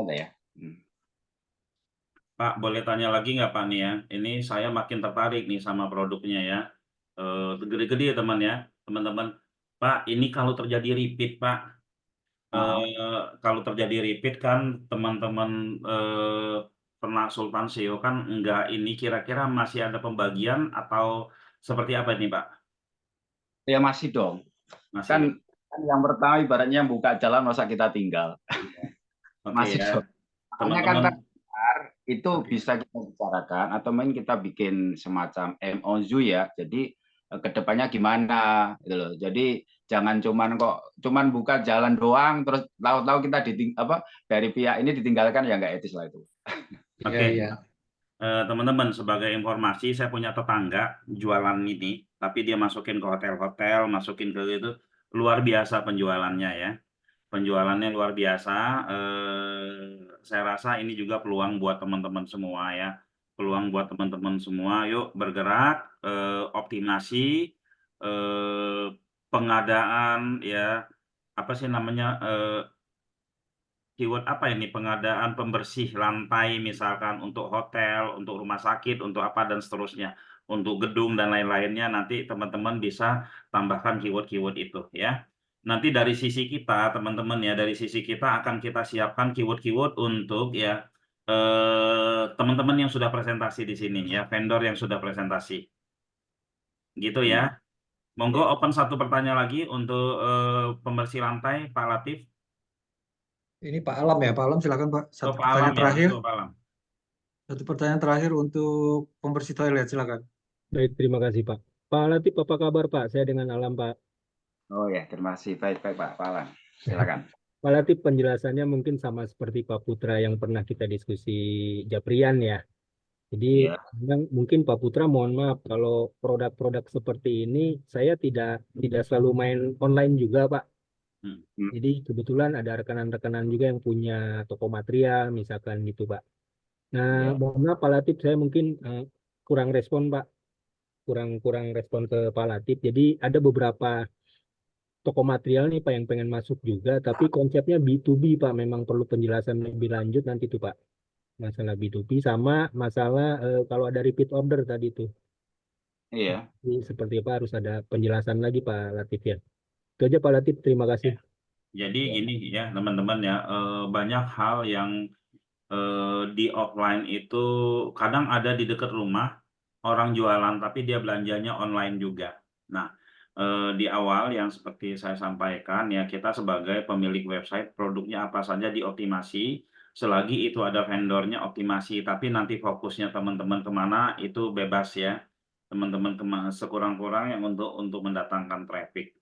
ada ya. Pak, boleh tanya lagi nggak Pak nih ya? Ini saya makin tertarik nih sama produknya ya. Gede-gede ya teman-teman. Pak, ini kalau terjadi repeat Pak, kalau terjadi repeat kan teman-teman pernah Sultan SEO kan enggak ini kira-kira masih ada pembagian atau seperti apa ini Pak? Ya masih dong. Masih Kan ya? yang pertama ibaratnya yang buka jalan masa kita tinggal. Oke Masih ya. dong. Makanya kan itu bisa kita bicarakan atau mungkin kita bikin semacam MOU ya. Jadi kedepannya gimana gitu loh. Jadi jangan cuman buka jalan doang terus tahu-tahu kita dari pihak ini ditinggalkan ya nggak etis lah itu. Oke. Teman-teman, sebagai informasi saya punya tetangga jualan ini, tapi dia masukin ke hotel-hotel, masukin ke itu luar biasa penjualannya ya. Penjualannya luar biasa. Saya rasa ini juga peluang buat teman-teman semua ya. Peluang buat teman-teman semua. Yuk bergerak, optimasi, pengadaan ya, apa sih namanya, keyword apa ini, pengadaan pembersih lantai misalkan untuk hotel, untuk rumah sakit, untuk apa dan seterusnya, untuk gedung dan lain-lainnya, nanti teman-teman bisa tambahkan keyword-keyword itu ya. Nanti dari sisi kita teman-teman ya, dari sisi kita akan kita siapkan keyword-keyword untuk ya teman-teman yang sudah presentasi di sini ya, vendor yang sudah presentasi gitu ya. Monggo open satu pertanyaan lagi untuk pembersih lantai Pak Latif. Ini Pak Alam ya, Pak Alam silakan Pak. Satu Pak pertanyaan Alam ya, terakhir. Pak Alam. Satu pertanyaan terakhir untuk pembersih toilet, silakan. Baik, terima kasih Pak. Pak Latif, apa kabar Pak? Saya dengan Alam Pak. Oh ya, terima kasih. Baik-baik Pak Alan. Silakan. Pak Latif, penjelasannya mungkin sama seperti Pak Putra yang pernah kita diskusi Japrian ya. Jadi mungkin Pak Putra mohon maaf kalau produk-produk seperti ini saya tidak selalu main online juga Pak. Jadi kebetulan ada rekan-rekan juga yang punya toko material misalkan gitu Pak. Nah, mohon maaf Pak Latif, saya mungkin kurang respon Pak. Kurang respon ke Pak Latif. Jadi ada beberapa toko material nih Pak yang pengen masuk juga, tapi konsepnya B2B Pak, memang perlu penjelasan lebih lanjut nanti tuh Pak. Masalah B2B sama masalah kalau ada repeat order tadi tuh. Iya. Jadi seperti apa harus ada penjelasan lagi Pak Latif ya. Itu aja Pak Latif, terima kasih. Jadi gini ya teman-teman ya, banyak hal yang di offline itu kadang ada di dekat rumah orang jualan tapi dia belanjanya online juga. Nah, di awal yang seperti saya sampaikan ya, kita sebagai pemilik website produknya apa saja dioptimasi, selagi itu ada vendornya optimasi, tapi nanti fokusnya teman-teman kemana itu bebas ya, teman-teman sekurang-kurangnya untuk mendatangkan traffic.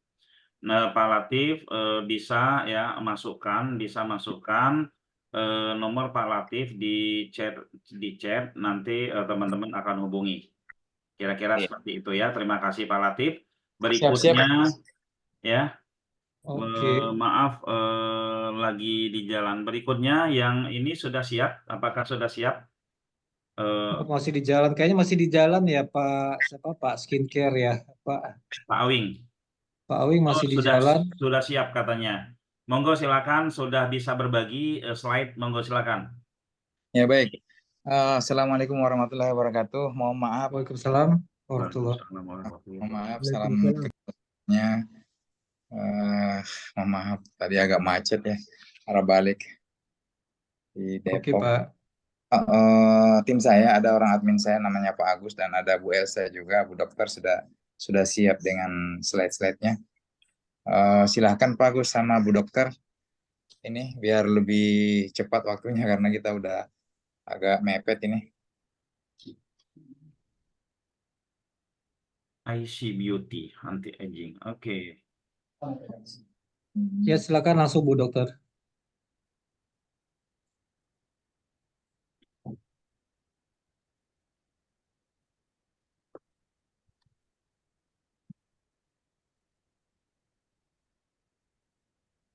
Nah, Pak Latif bisa masukkan nomor Pak Latif di chat nanti teman-teman akan hubungi. Kira-kira seperti itu ya. Terima kasih Pak Latif. Berikutnya ya. Maaf lagi di jalan. Berikutnya yang ini sudah siap? Apakah sudah siap? Masih di jalan, kayaknya masih di jalan ya Pak. Siapa Pak Skincare ya Pak Awing. Pak Awing masih di jalan. Sudah siap katanya. Monggo silakan, sudah bisa berbagi slide. Monggo silakan. Ya baik. Assalamualaikum warahmatullahi wabarakatuh. Mohon maaf. Waalaikumsalam warahmatullahi wabarakatuh. Mohon maaf. Salam kegiatannya. Mohon maaf, tadi agak macet ya, arah balik di Oke, Depok. Pak. Tim saya ada orang admin saya namanya Pak Agus dan ada Bu Elsa juga, Bu Dokter sudah siap dengan slide-slide-nya. Silahkan Pak Agus sama Bu Dokter, ini biar lebih cepat waktunya karena kita udah agak mepet ini. IC Beauty anti aging. Oke. Ya, silakan langsung Bu Dokter.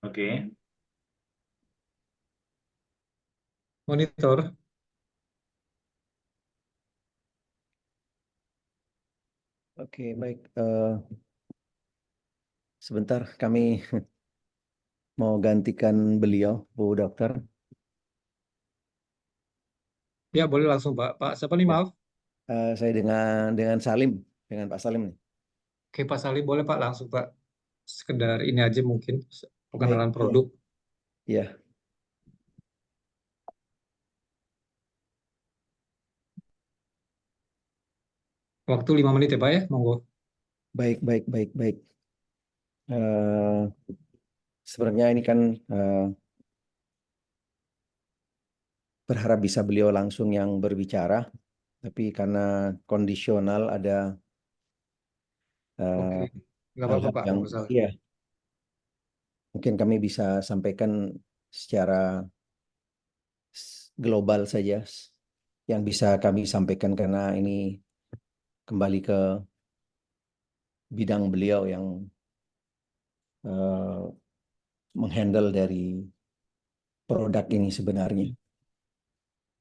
Oke. Monitor. Oke, baik. Sebentar, kami mau gantikan beliau, Bu Dokter. Ya, boleh langsung, Pak. Pak, siapa nih, Ya. maaf? Saya dengan Salim, dengan Pak Salim nih. Oke, Pak Salim, boleh, Pak, langsung, Pak. Sekedar ini aja mungkin, Baik, pengenalan produk. ya. Waktu 5 menit ya, Pak, ya? Monggo. Baik. Sebenarnya ini kan berharap bisa beliau langsung yang berbicara, tapi karena kondisional ada Oke, nggak apa-apa, hal-hal Pak. yang Nggak masalah. iya, mungkin kami bisa sampaikan secara global saja yang bisa kami sampaikan karena ini kembali ke bidang beliau yang menghandle dari produk ini sebenarnya.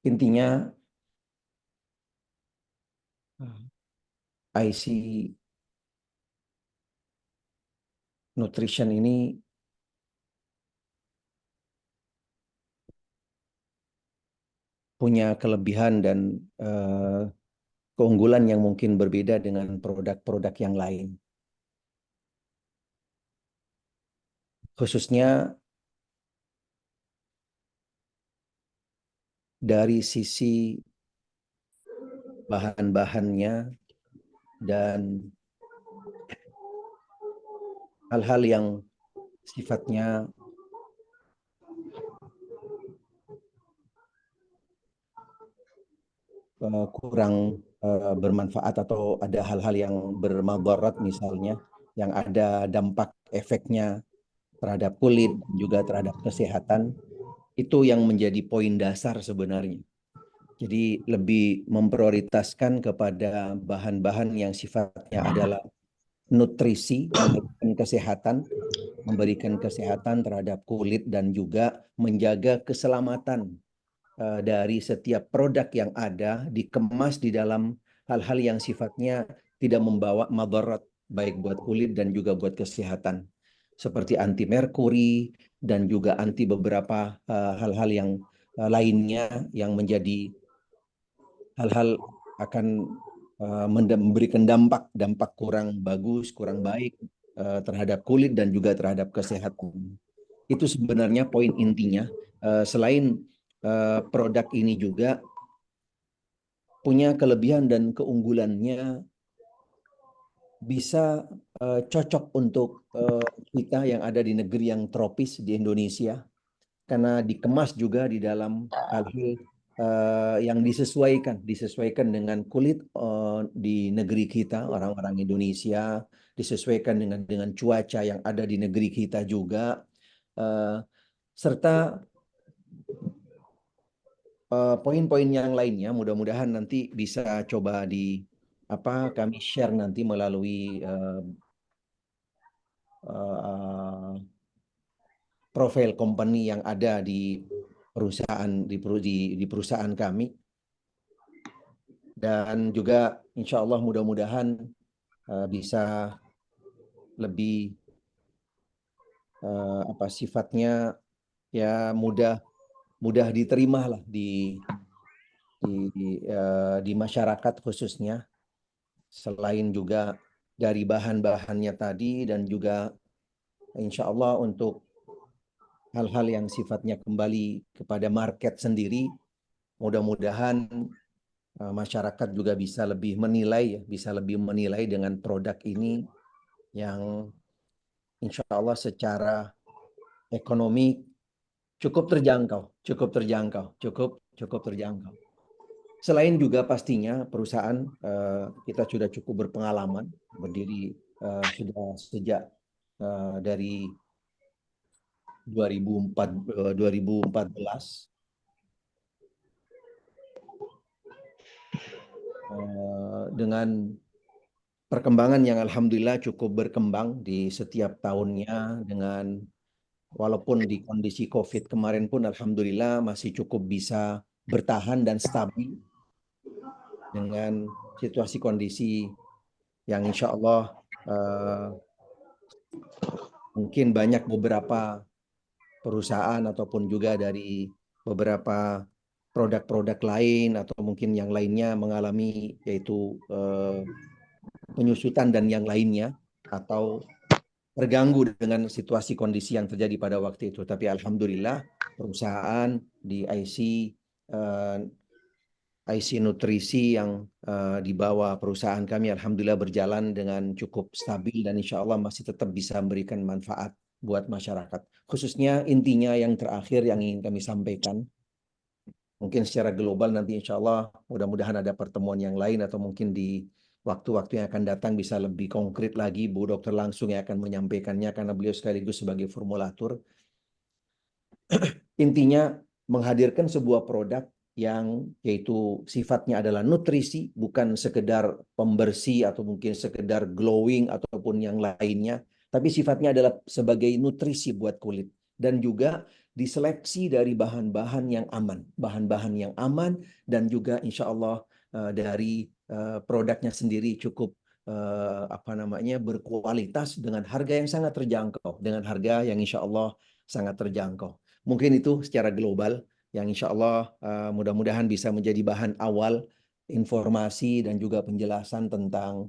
Intinya IC Nutrition ini punya kelebihan dan keunggulan yang mungkin berbeda dengan produk-produk yang lain. Khususnya dari sisi bahan-bahannya dan hal-hal yang sifatnya kurang bermanfaat atau ada hal-hal yang bermadarat misalnya, yang ada dampak efeknya terhadap kulit juga terhadap kesehatan, itu yang menjadi poin dasar sebenarnya. Jadi lebih memprioritaskan kepada bahan-bahan yang sifatnya adalah nutrisi, memberikan kesehatan terhadap kulit dan juga menjaga keselamatan dari setiap produk yang ada dikemas di dalam hal-hal yang sifatnya tidak membawa madarat baik buat kulit dan juga buat kesehatan, seperti anti merkuri dan juga anti beberapa hal-hal yang lainnya yang menjadi hal-hal akan memberikan dampak kurang bagus, kurang baik terhadap kulit dan juga terhadap kesehatan. Itu sebenarnya poin intinya. Selain produk ini juga punya kelebihan dan keunggulannya, bisa cocok untuk kita yang ada di negeri yang tropis di Indonesia, karena dikemas juga di dalam hal-hal yang disesuaikan dengan kulit di negeri kita, orang-orang Indonesia, disesuaikan dengan cuaca yang ada di negeri kita juga, serta poin-poin yang lainnya. Mudah-mudahan nanti bisa coba kami share nanti melalui profil company yang ada di perusahaan kami, dan juga insya Allah mudah-mudahan bisa lebih sifatnya ya mudah diterima lah di masyarakat khususnya, selain juga dari bahan-bahannya tadi dan juga insya Allah untuk hal-hal yang sifatnya kembali kepada market sendiri, mudah-mudahan masyarakat juga bisa lebih menilai, dengan produk ini yang insya Allah secara ekonomi cukup terjangkau. Selain juga pastinya perusahaan kita sudah cukup berpengalaman, berdiri sudah sejak dari 2014 dengan perkembangan yang alhamdulillah cukup berkembang di setiap tahunnya, dengan walaupun di kondisi COVID kemarin pun alhamdulillah masih cukup bisa bertahan dan stabil dengan situasi kondisi yang insya Allah mungkin banyak beberapa perusahaan ataupun juga dari beberapa produk-produk lain atau mungkin yang lainnya mengalami yaitu penyusutan dan yang lainnya atau terganggu dengan situasi kondisi yang terjadi pada waktu itu. Tapi alhamdulillah perusahaan di IC nutrisi yang di bawah perusahaan kami alhamdulillah berjalan dengan cukup stabil dan insya Allah masih tetap bisa memberikan manfaat buat masyarakat. Khususnya intinya yang terakhir yang ingin kami sampaikan, mungkin secara global nanti insya Allah mudah-mudahan ada pertemuan yang lain atau mungkin di waktu-waktu yang akan datang bisa lebih konkret lagi Bu Dokter langsung yang akan menyampaikannya karena beliau sekaligus sebagai formulator. Intinya menghadirkan sebuah produk yang yaitu sifatnya adalah nutrisi, bukan sekedar pembersih atau mungkin sekedar glowing ataupun yang lainnya, tapi sifatnya adalah sebagai nutrisi buat kulit dan juga diseleksi dari bahan-bahan yang aman dan juga insya Allah dari produknya sendiri cukup berkualitas dengan harga yang sangat terjangkau, dengan harga yang insya Allah sangat terjangkau. Mungkin itu secara global yang insya Allah mudah-mudahan bisa menjadi bahan awal informasi dan juga penjelasan tentang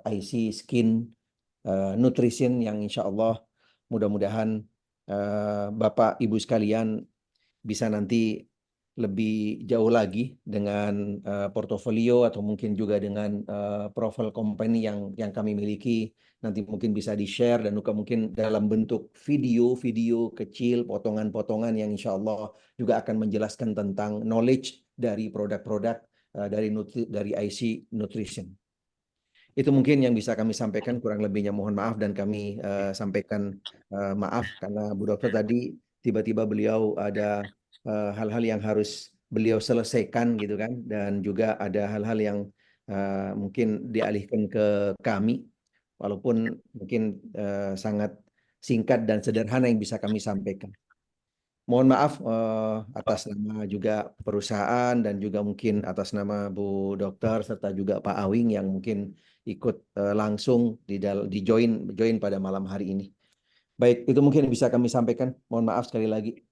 IC Skin Nutrition yang insya Allah mudah-mudahan Bapak Ibu sekalian bisa nanti lebih jauh lagi dengan portofolio atau mungkin juga dengan profil company yang kami miliki, nanti mungkin bisa di-share dan juga mungkin dalam bentuk video kecil, potongan-potongan yang insya Allah juga akan menjelaskan tentang knowledge dari produk-produk dari IC Nutrition. Itu mungkin yang bisa kami sampaikan, kurang lebihnya mohon maaf dan kami sampaikan maaf karena Bu Dokter tadi tiba-tiba beliau ada hal-hal yang harus beliau selesaikan gitu kan, dan juga ada hal-hal yang mungkin dialihkan ke kami walaupun mungkin sangat singkat dan sederhana yang bisa kami sampaikan. Mohon maaf atas nama juga perusahaan dan juga mungkin atas nama Bu Dokter serta juga Pak Awing yang mungkin ikut langsung di join pada malam hari ini. Baik, itu mungkin yang bisa kami sampaikan. Mohon maaf sekali lagi.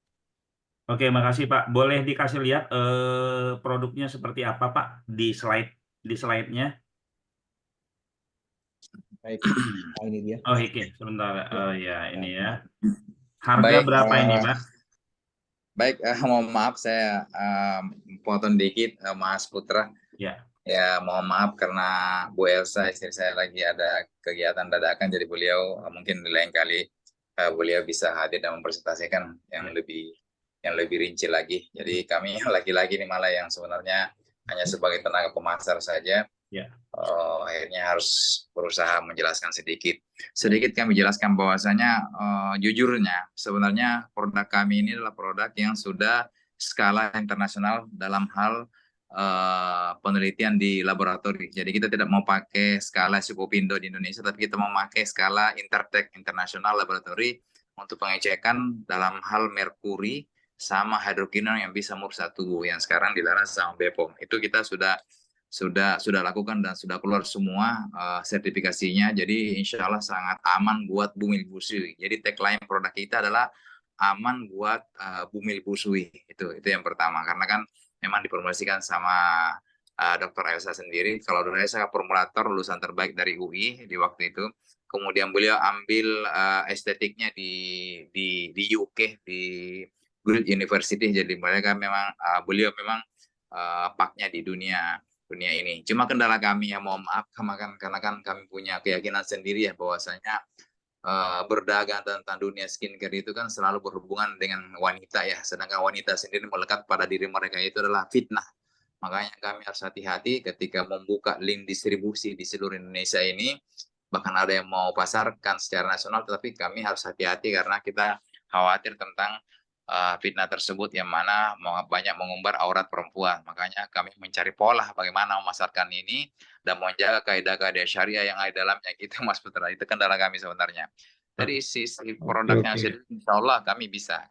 Oke, makasih Pak. Boleh dikasih lihat produknya seperti apa Pak di slide-nya? Baik, ini dia. Oh, oke, sebentar. Oh ya, ini ya. Harga Baik, berapa ini Pak? Baik, mohon maaf saya potong dikit, Mas Putra. Ya. Ya, mohon maaf karena Bu Elsa istri saya lagi ada kegiatan dadakan, jadi beliau mungkin lain kali beliau bisa hadir dan mempresentasikan yang lebih rinci lagi. Jadi kami lagi-lagi ini malah yang sebenarnya hanya sebagai tenaga pemasar saja. Akhirnya harus berusaha menjelaskan sedikit kami jelaskan bahwasanya jujurnya sebenarnya produk kami ini adalah produk yang sudah skala internasional dalam hal penelitian di laboratori. Jadi kita tidak mau pakai skala Sukopindo di Indonesia, tapi kita mau pakai skala Intertek International Laboratory untuk pengecekan dalam hal merkuri sama hidrokinon yang bisa merusak tubuh yang sekarang dilarang sama BPOM. Itu kita sudah lakukan dan sudah keluar semua sertifikasinya. Jadi insya Allah sangat aman buat bumil busui. Jadi tagline produk kita adalah aman buat bumil busui. Itu yang pertama, karena kan memang dipromosikan sama Dr. Elsa sendiri. Kalau dulu saya formulator lulusan terbaik dari UI di waktu itu. Kemudian beliau ambil estetiknya di UK di Griffith University. Jadi mereka memang beliau memang paknya di dunia ini. Cuma kendala kami ya, mohon maaf karena kan kami punya keyakinan sendiri ya bahwasanya berdagang tentang dunia skincare itu kan selalu berhubungan dengan wanita ya, sedangkan wanita sendiri melekat pada diri mereka itu adalah fitnah. Makanya kami harus hati-hati ketika membuka link distribusi di seluruh Indonesia ini, bahkan ada yang mau pasarkan secara nasional, tetapi kami harus hati-hati karena kita khawatir tentang fitnah tersebut yang mana banyak mengumbar aurat perempuan. Makanya kami mencari pola bagaimana memasarkan ini dan menjaga kaidah-kaidah syariah yang ada di dalamnya gitu, Mas Putra. Itu kendala kami sebenarnya. Dari sisi produknya sendiri, insya Allah kami bisa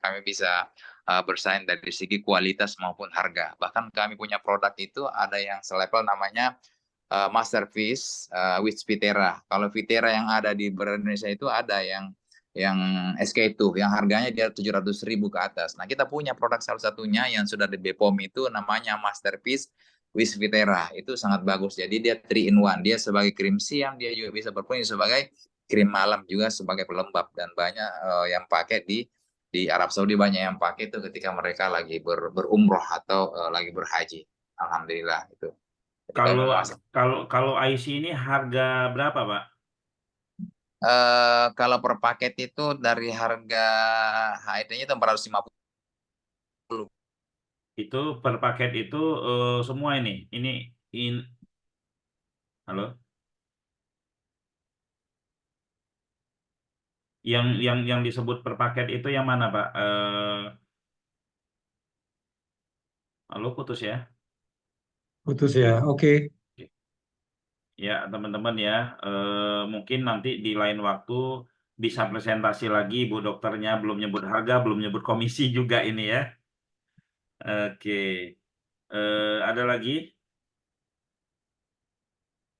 bersaing dari segi kualitas maupun harga. Bahkan kami punya produk itu ada yang selevel namanya Masterpiece with Vitera. Kalau Vitera yang ada di Indonesia itu ada yang SK2 yang harganya dia 700.000 ke atas. Nah, kita punya produk salah satunya yang sudah di BPOM itu namanya Masterpiece with Vitera. Itu sangat bagus. Jadi dia 3 in 1. Dia sebagai krim siang, dia juga bisa berfungsi sebagai krim malam juga sebagai pelembab, dan banyak yang pakai di Arab Saudi, banyak yang pakai itu ketika mereka lagi berumroh atau lagi berhaji. Alhamdulillah itu. Jadi Kalau IC ini harga berapa, Pak? Kalau per paket itu dari harga HIT-nya itu 450. Itu per paket itu semua ini. Halo? Yang disebut per paket itu yang mana, Pak? Halo, putus ya? Putus ya, oke. Ya, teman-teman ya, mungkin nanti di lain waktu bisa presentasi lagi Bu Dokternya, belum nyebut harga, belum nyebut komisi juga ini ya. Oke, ada lagi?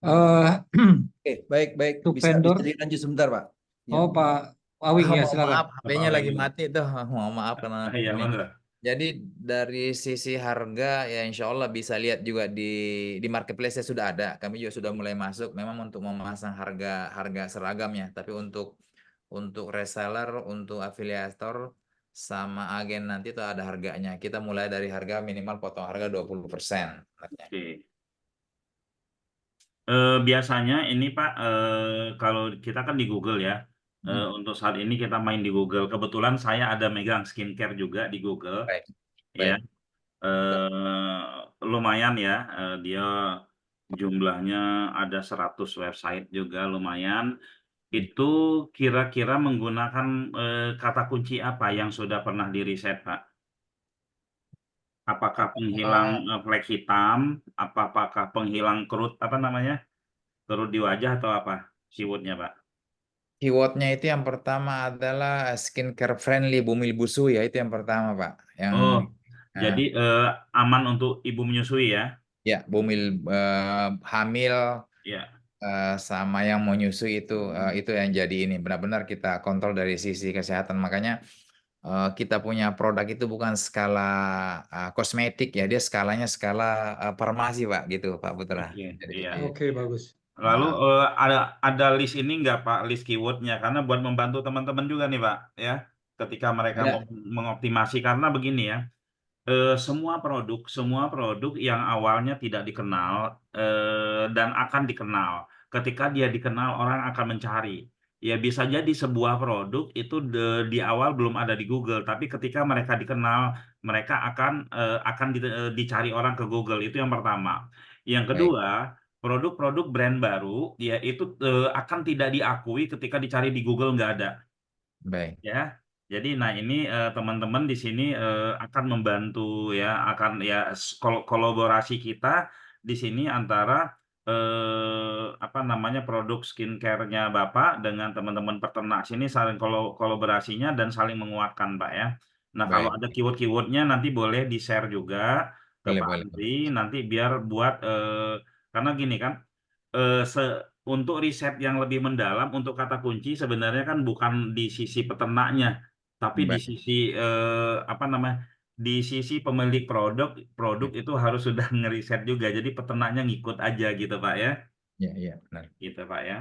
Oke, baik. Untuk Bisa vendor. dilanjut sebentar, Pak. Ya. Oh, Pak Awing ya, Mohon silakan. maaf, HP-nya Pak lagi Awing. mati tuh. Mohon maaf karena Ya, ini. benar. Jadi dari sisi harga ya insya Allah bisa lihat juga di marketplace sudah ada. Kami juga sudah mulai masuk memang untuk memasang harga seragamnya. Tapi untuk reseller, untuk afiliator sama agen nanti itu ada harganya. Kita mulai dari harga minimal potong harga 20%. Oke. Biasanya ini Pak, kalau kita kan di Google ya. Untuk saat ini kita main di Google. Kebetulan saya ada megang skincare juga di Google. Baik. Ya. Lumayan ya, dia jumlahnya ada 100 website juga lumayan. Itu kira-kira menggunakan kata kunci apa yang sudah pernah di-riset, Pak? Apakah penghilang flek hitam, apakah penghilang kerut kerut di wajah atau apa keywordnya, Pak? Keywordnya itu yang pertama adalah skincare friendly bumil busu ya, itu yang pertama Pak. Jadi aman untuk ibu menyusui ya? Ya, bumil hamil Ya. sama yang mau nyusui itu yang jadi ini benar-benar kita kontrol dari sisi kesehatan. Makanya kita punya produk itu bukan skala kosmetik ya, dia skalanya skala farmasi Pak, gitu Pak Putra. Oke, bagus. Lalu ada list ini nggak Pak, list keywordnya, karena buat membantu teman-teman juga nih Pak ya, ketika mereka mau mengoptimasi, karena begini ya, semua produk yang awalnya tidak dikenal dan akan dikenal, ketika dia dikenal orang akan mencari. Ya bisa jadi sebuah produk itu di awal belum ada di Google, tapi ketika mereka dikenal, mereka akan dicari orang ke Google. Itu yang pertama. Yang kedua, produk-produk brand baru ya itu akan tidak diakui ketika dicari di Google, nggak ada. Baik. Ya. Jadi ini teman-teman di sini akan membantu ya, akan ya kolaborasi kita di sini antara produk skincare-nya Bapak dengan teman-teman peternak sini saling kolaborasinya dan saling menguatkan, Pak ya. Nah, kalau ada keyword-keywordnya nanti boleh di-share juga ke Pak Andri, nanti biar buat karena gini kan, untuk riset yang lebih mendalam untuk kata kunci sebenarnya kan bukan di sisi peternaknya, tapi di sisi di sisi pemilik produk itu harus sudah ngeriset juga. Jadi peternaknya ngikut aja gitu Pak ya. Iya, iya, benar. Gitu Pak ya.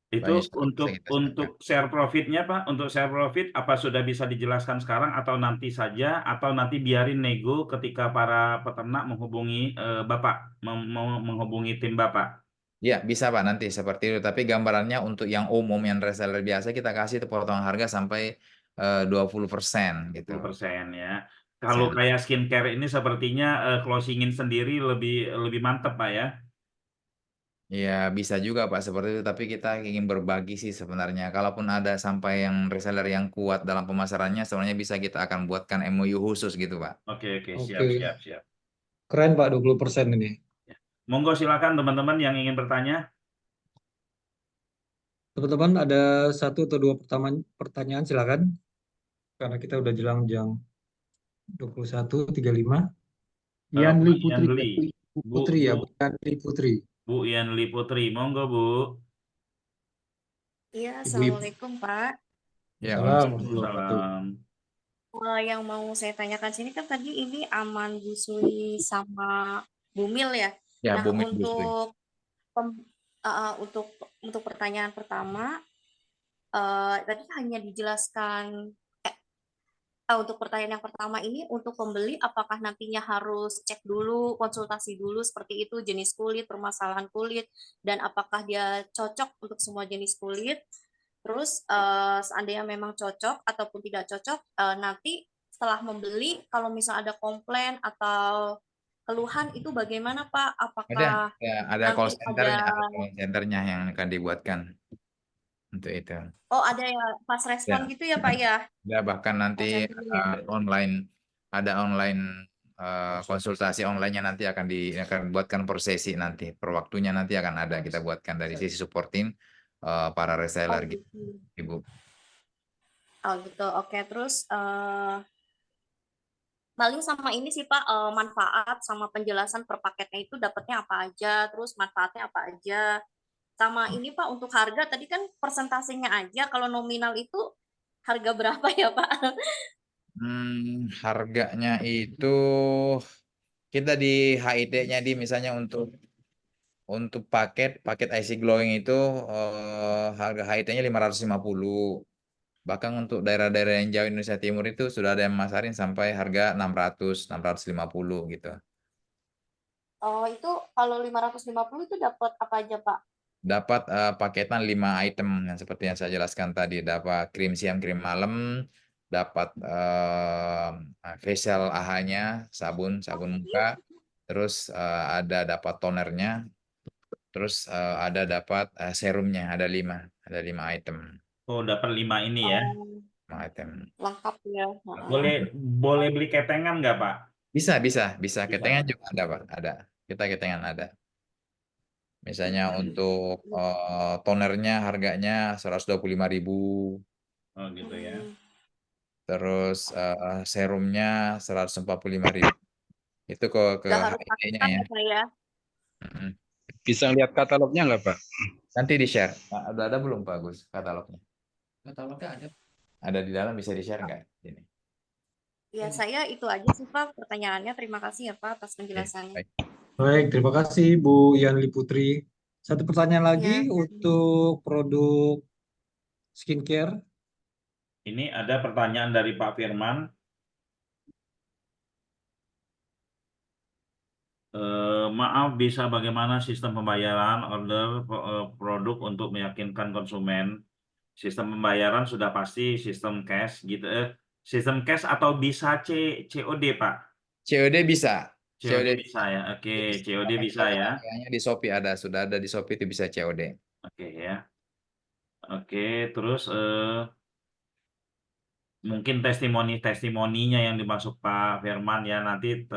Pak, Itu insya Allah bisa kita untuk siapkan. share profitnya Pak, untuk share profit apa sudah bisa dijelaskan sekarang atau nanti saja atau nanti biarin nego ketika para peternak menghubungi Bapak, menghubungi tim Bapak. Ya, bisa Pak nanti seperti itu. Tapi gambarannya untuk yang umum, yang reseller biasa kita kasih itu potongan harga sampai 20% gitu. 20% ya. Kalau kayak skincare ini sepertinya closingin sendiri lebih mantep Pak ya. Ya, bisa juga Pak seperti itu, tapi kita ingin berbagi sih sebenarnya. Kalaupun ada sampai yang reseller yang kuat dalam pemasarannya, sebenarnya bisa kita akan buatkan MOU khusus gitu Pak. Oke, Oke. siap. Keren Pak 20% ini. Monggo silakan teman-teman yang ingin bertanya. Teman-teman ada satu atau dua pertanyaan silakan. Karena kita udah jelang jam 21.35. Yanli Putri. Putri ya, Yanli Putri. Bu Yanli Putri, monggo Bu. Iya, Ibu. Assalamualaikum Pak. Ya, Waalaikumsalam. Yang mau saya tanyakan sini kan tadi ini Aman Busui sama Bumil ya. Ya, Nah, Bumil Busui. untuk pertanyaan pertama, tadi hanya dijelaskan untuk pertanyaan yang pertama ini untuk pembeli apakah nantinya harus cek dulu, konsultasi dulu seperti itu jenis kulit, permasalahan kulit, dan apakah dia cocok untuk semua jenis kulit. Terus seandainya memang cocok ataupun tidak cocok, nanti setelah membeli kalau misal ada komplain atau keluhan itu bagaimana Pak? Apakah Ada call nanti centernya, ada ada call centernya yang akan dibuatkan untuk itu. ada ya pas respon Ya. gitu ya Pak ya? Ya, bahkan nanti online ada online konsultasi online-nya nanti akan buatkan per sesi nanti, per waktunya nanti akan ada kita buatkan dari sisi supporting para reseller gitu, Ibu. Oh gitu, oke. Terus paling sama ini sih Pak, manfaat sama penjelasan per paketnya itu dapatnya apa aja, terus manfaatnya apa aja. Sama ini Pak, untuk harga tadi kan persentasenya aja, kalau nominal itu harga berapa ya Pak? Harganya itu kita di HIT-nya misalnya untuk paket IC glowing itu harga HIT-nya 550. Bahkan untuk daerah-daerah yang jauh Indonesia Timur itu sudah ada yang masarin sampai harga 600, 650 gitu. Oh, itu kalau 550 itu dapat apa aja Pak? Dapat paketan 5 item yang seperti yang saya jelaskan tadi. Dapat krim siang, krim malam, dapat facial AHA-nya, sabun muka, terus dapat tonernya, terus dapat serumnya, ada 5 item. Oh, dapat 5 ini ya. 5 item. Lengkap ya. Boleh beli ketengan nggak Pak? Bisa. Ketengan juga ada Pak, ada. Kita ketengan ada. Misalnya untuk tonernya harganya 125.000. Oh gitu ya. Terus serumnya 145.000. Itu ke HIT-nya ya. Bisa lihat katalognya nggak Pak? Nanti di-share. Nah, ada belum Pak Agus katalognya? Katalognya ada. Ada di dalam, bisa di-share nggak? Ini. Ya, saya itu aja sih Pak pertanyaannya. Terima kasih ya Pak atas penjelasannya. Baik, terima kasih Bu Yanli Putri. Satu pertanyaan lagi untuk produk skincare. Ini ada pertanyaan dari Pak Firman. Maaf, bisa bagaimana sistem pembayaran order produk untuk meyakinkan konsumen? Sistem pembayaran sudah pasti sistem cash gitu. Sistem cash atau bisa COD Pak? COD bisa. COD bisa ya. Oke, COD bisa ya. Kayaknya di Shopee sudah ada di Shopee itu bisa COD. Oke ya. Oke, terus mungkin testimoninya yang dimaksud Pak Firman ya, nanti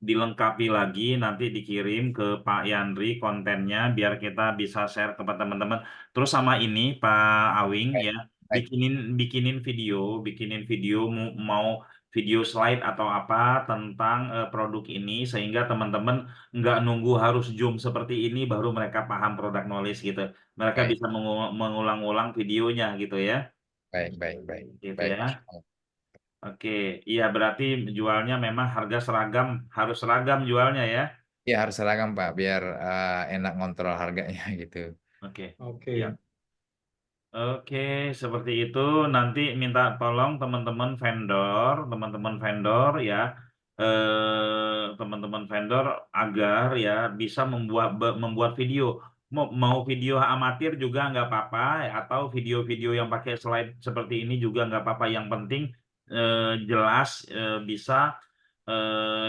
dilengkapi lagi, nanti dikirim ke Pak Yandri kontennya biar kita bisa share ke teman-teman. Terus sama ini Pak Awing ya, bikinin video mau video slide atau apa tentang produk ini sehingga teman-teman nggak nunggu harus Zoom seperti ini baru mereka paham produk knowledge gitu. Mereka bisa mengulang-ulang videonya gitu ya. Baik. Gitu ya. Oke, iya berarti jualnya memang harga seragam, harus seragam jualnya ya. Ya harus seragam Pak, biar enak ngontrol harganya gitu. Oke, Oke. ya. Oke, seperti itu. Nanti minta tolong teman-teman vendor ya, teman-teman vendor agar ya bisa membuat video. Mau video amatir juga nggak apa-apa, atau video-video yang pakai slide seperti ini juga nggak apa-apa. Yang penting jelas bisa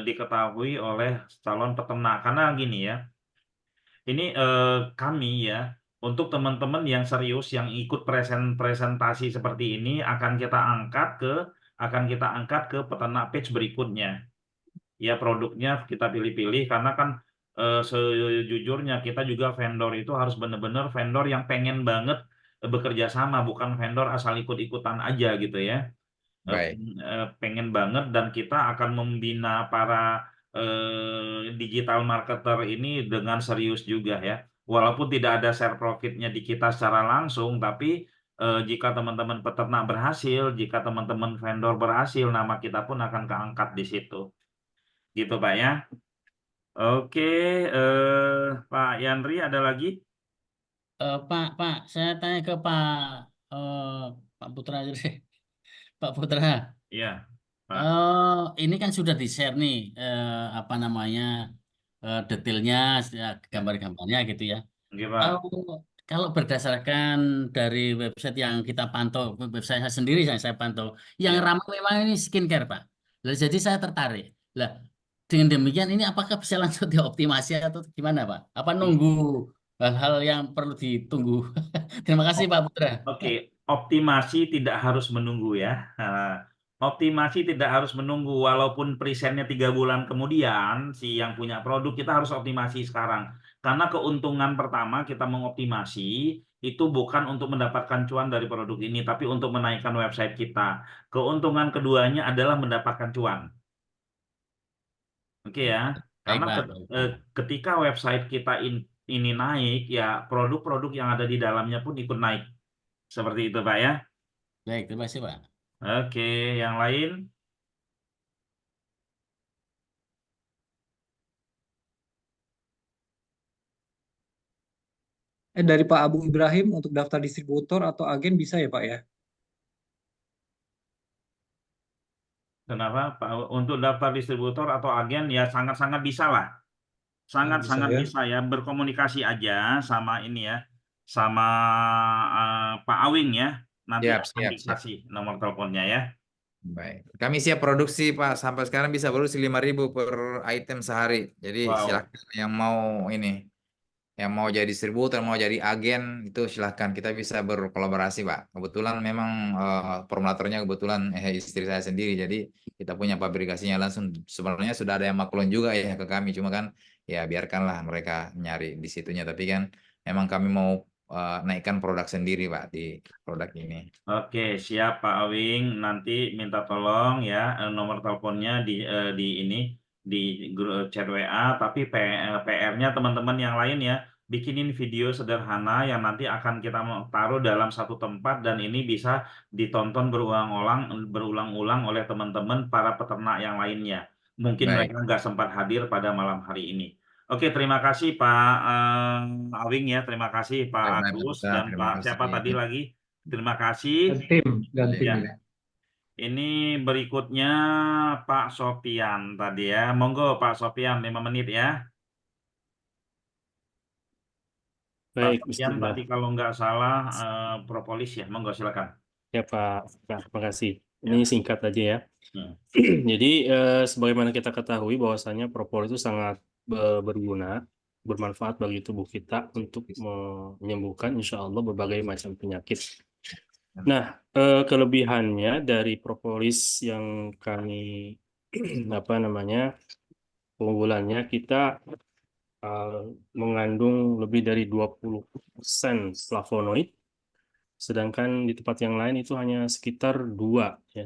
diketahui oleh calon peternak. Karena gini ya. Ini kami ya, untuk teman-teman yang serius yang ikut presentasi seperti ini akan kita angkat ke peternak page berikutnya. Ya produknya kita pilih-pilih karena kan sejujurnya kita juga vendor itu harus benar-benar vendor yang pengen banget bekerja sama, bukan vendor asal ikut-ikutan aja gitu ya. Baik. Pengen banget, dan kita akan membina para digital marketer ini dengan serius juga ya. Walaupun tidak ada share profitnya di kita secara langsung, tapi jika teman-teman peternak berhasil, jika teman-teman vendor berhasil, nama kita pun akan keangkat di situ. Gitu Pak ya. Oke, Pak Yandri ada lagi? Pak, saya tanya ke Pak Putra aja deh. Pak Putra, Iya, Pak. ini kan sudah di-share nih, apa namanya, detailnya, gambar-gambarnya gitu ya. Oke, Pak. Kalau berdasarkan dari website yang kita pantau, website saya sendiri yang saya pantau, yang Ya. ramai memang ini skincare, Pak. Lah, jadi saya tertarik. Lah, dengan demikian ini apakah bisa langsung dioptimasi atau gimana, Pak? Apa nunggu hal-hal yang perlu ditunggu? Terima kasih, Pak Putra. Oke, optimasi tidak harus menunggu ya. Optimasi tidak harus menunggu, walaupun presentnya 3 bulan kemudian, si yang punya produk kita harus optimasi sekarang. Karena keuntungan pertama kita mengoptimasi itu bukan untuk mendapatkan cuan dari produk ini, tapi untuk menaikkan website kita. Keuntungan keduanya adalah mendapatkan cuan. Oke ya, Baik, karena Pak. ketika website kita ini naik, ya produk-produk yang ada di dalamnya pun ikut naik. Seperti itu, Pak ya. Baik, terima kasih, Pak. Oke, yang lain? Dari Pak Abu Ibrahim untuk daftar distributor atau agen bisa ya Pak ya? Kenapa, Pak? Untuk daftar distributor atau agen ya sangat-sangat bisa lah. Sangat-sangat ya. bisa ya. Berkomunikasi aja sama ini ya. Sama Pak Awing ya. Nanti Siap, akan siap. dikasih nomor teleponnya ya. Baik. Kami siap produksi Pak. Sampai sekarang bisa produksi 5.000 per item sehari. Jadi Wow. silakan yang mau ini, yang mau jadi distributor, mau jadi agen, itu silahkan, kita bisa berkolaborasi Pak. Kebetulan memang formulatornya kebetulan istri saya sendiri, jadi kita punya pabrikasinya langsung. Sebenarnya sudah ada yang maklun juga ya ke kami, cuma kan ya biarkanlah mereka nyari di situnya. Tapi kan memang kami mau naikkan produk sendiri Pak di produk ini. Oke, siap Pak Awing. Nanti minta tolong ya nomor teleponnya di ini di grup chat WA. Tapi PR-nya teman-teman yang lain ya, bikinin video sederhana yang nanti akan kita taruh dalam satu tempat, dan ini bisa ditonton berulang-ulang oleh teman-teman para peternak yang lainnya. Mungkin Baik. mereka nggak sempat hadir pada malam hari ini. Oke, terima kasih Pak Awing ya, terima kasih Pak Baik, Pak Agus Putra, dan terima Pak kasih. siapa tadi lagi. Terima kasih. Dan tim Ya. ya. Ini berikutnya Pak Sopian tadi ya. Monggo Pak Sopian 5 menit ya. Pak Baik, Sopian bismillah. tadi kalau nggak salah propolis ya. Monggo silakan. Ya Pak, terima kasih. Ya. Ini singkat aja ya. Jadi sebagaimana kita ketahui bahwasanya propolis itu sangat berguna, bermanfaat bagi tubuh kita untuk menyembuhkan insya Allah berbagai macam penyakit. Nah, kelebihannya dari propolis yang kami keunggulannya, kita mengandung lebih dari 20% flavonoid, sedangkan di tempat yang lain itu hanya sekitar 2 ya.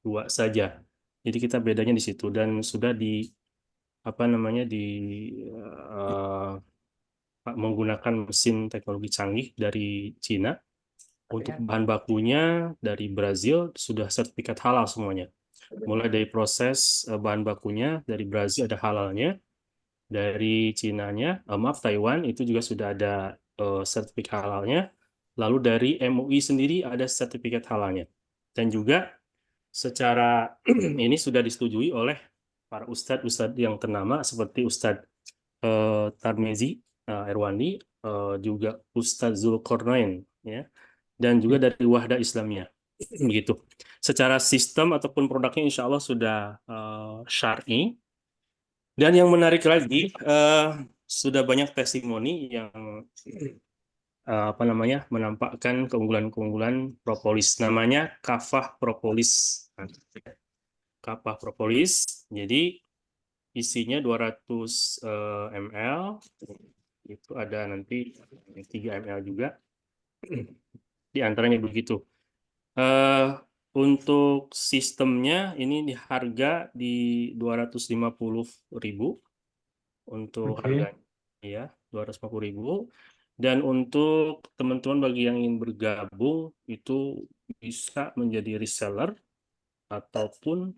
2 saja. Jadi kita bedanya di situ, dan sudah menggunakan mesin teknologi canggih dari Cina Untuk bahan bakunya dari Brazil sudah sertifikat halal semuanya. Mulai dari proses bahan bakunya dari Brazil ada halalnya, dari Cinanya, maaf Taiwan itu juga sudah ada sertifikat halalnya. Lalu dari MUI sendiri ada sertifikat halalnya. Dan juga secara ini sudah disetujui oleh para ustadz-ustadz yang ternama seperti Ustadz Tarmizi Erwandi, juga Ustadz Zulkarnain, ya, dan juga dari Wahda Islamiyah. Begitu. Secara sistem ataupun produknya insya Allah sudah syar'i. Dan yang menarik lagi, sudah banyak testimoni yang menampakkan keunggulan-keunggulan propolis. Namanya kafah propolis. Kafah propolis. Jadi isinya 200 ml. Itu ada nanti 3 ml juga. Di antaranya begitu. Untuk sistemnya ini di harga di 250.000 untuk harganya, ya 250.000. Dan untuk teman-teman bagi yang ingin bergabung itu bisa menjadi reseller ataupun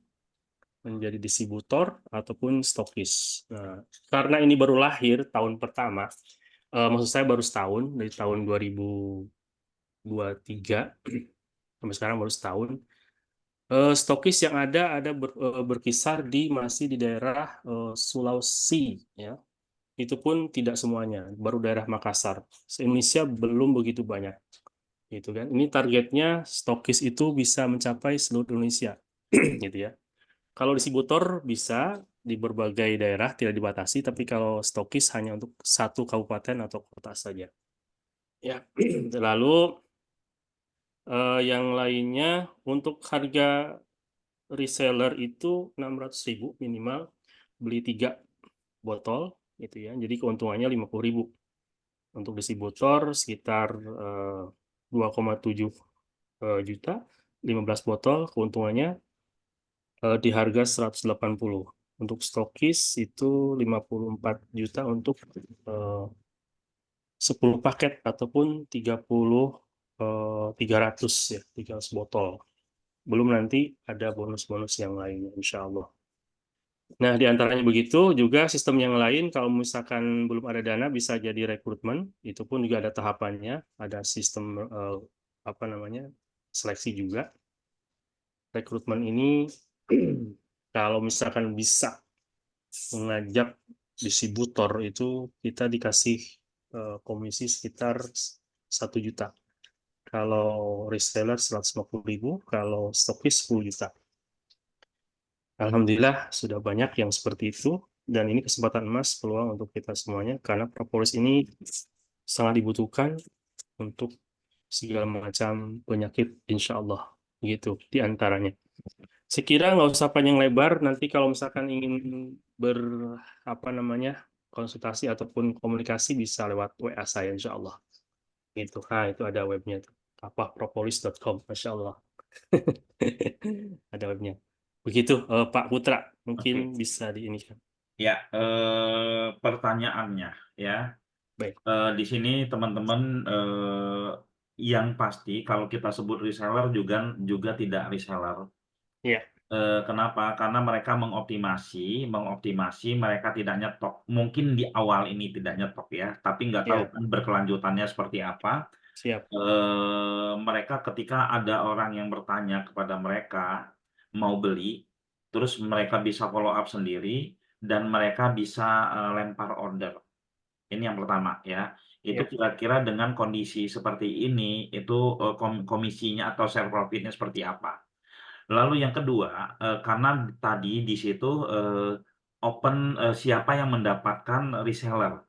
menjadi distributor ataupun stokis. Nah, karena ini baru lahir tahun pertama, maksud saya baru setahun dari tahun 2023 sampai sekarang baru setahun. Stokis yang ada berkisar masih di daerah Sulawesi, ya. Itu pun tidak semuanya, baru daerah Makassar. Se-Indonesia belum begitu banyak, gitu kan. Ini targetnya stokis itu bisa mencapai seluruh Indonesia, gitu ya. Kalau distributor bisa di berbagai daerah, tidak dibatasi, tapi kalau stokis hanya untuk satu kabupaten atau kota saja. Ya, lalu yang lainnya untuk harga reseller itu 600.000 minimal, beli 3 botol gitu ya. Jadi keuntungannya 50.000. Untuk distributor sekitar 2,7 juta, 15 botol keuntungannya di harga 180. Untuk stokis itu 54 juta untuk 10 paket ataupun 300 ya, 300 botol. Belum nanti ada bonus-bonus yang lainnya insya Allah. Nah, di antaranya begitu, juga sistem yang lain kalau misalkan belum ada dana bisa jadi rekrutmen, itu pun juga ada tahapannya, ada sistem seleksi juga. Rekrutmen ini kalau misalkan bisa mengajak distributor itu kita dikasih komisi sekitar 1 juta. Kalau reseller 150.000, kalau stokis 10 juta. Alhamdulillah sudah banyak yang seperti itu, dan ini kesempatan emas peluang untuk kita semuanya karena propolis ini sangat dibutuhkan untuk segala macam penyakit insya Allah, gitu di antaranya. Sekira nggak usah panjang lebar, nanti kalau misalkan ingin konsultasi ataupun komunikasi bisa lewat WA saya insya Allah. Gitu. Nah, itu ada webnya tuh, kafahpropolis.com, Masya Allah. Ada webnya. Begitu, Pak Putra, mungkin bisa diinikan. Ya, pertanyaannya ya. Baik. Di sini teman-teman yang pasti kalau kita sebut reseller juga tidak reseller. Iya. Kenapa? Karena mereka mengoptimasi mereka tidak nyetok. Mungkin di awal ini tidak nyetok ya, tapi nggak tahu kan berkelanjutannya seperti apa. Siap. Mereka ketika ada orang yang bertanya kepada mereka mau beli, terus mereka bisa follow up sendiri dan mereka bisa lempar order. Ini yang pertama ya. Itu kira-kira dengan kondisi seperti ini itu komisinya atau share profitnya seperti apa? Lalu yang kedua, karena tadi di situ open siapa yang mendapatkan reseller.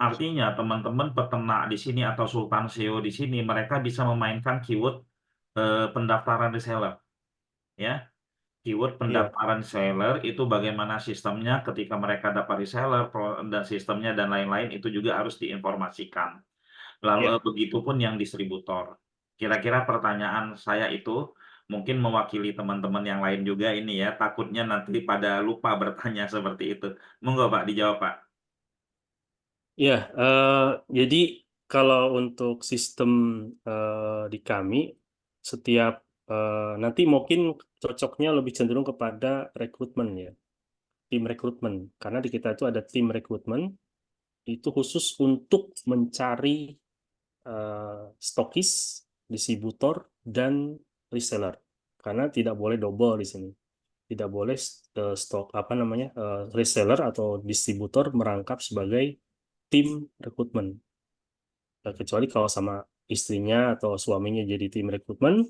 Artinya teman-teman peternak di sini atau Sultan SEO di sini mereka bisa memainkan keyword pendaftaran reseller. Ya. Keyword pendaftaran reseller itu bagaimana sistemnya ketika mereka dapat reseller dan sistemnya dan lain-lain itu juga harus diinformasikan. Lalu begitupun yang distributor. Kira-kira pertanyaan saya itu mungkin mewakili teman-teman yang lain juga ini ya, takutnya nanti pada lupa bertanya seperti itu. Monggo Pak, dijawab Pak. Ya, jadi kalau untuk sistem di kami, setiap nanti mungkin cocoknya lebih cenderung kepada rekrutmen ya, tim rekrutmen. Karena di kita itu ada tim rekrutmen, itu khusus untuk mencari stokis, distributor, dan reseller. Karena tidak boleh double di sini. Tidak boleh stok reseller atau distributor merangkap sebagai tim rekrutmen. Kecuali kalau sama istrinya atau suaminya jadi tim rekrutmen,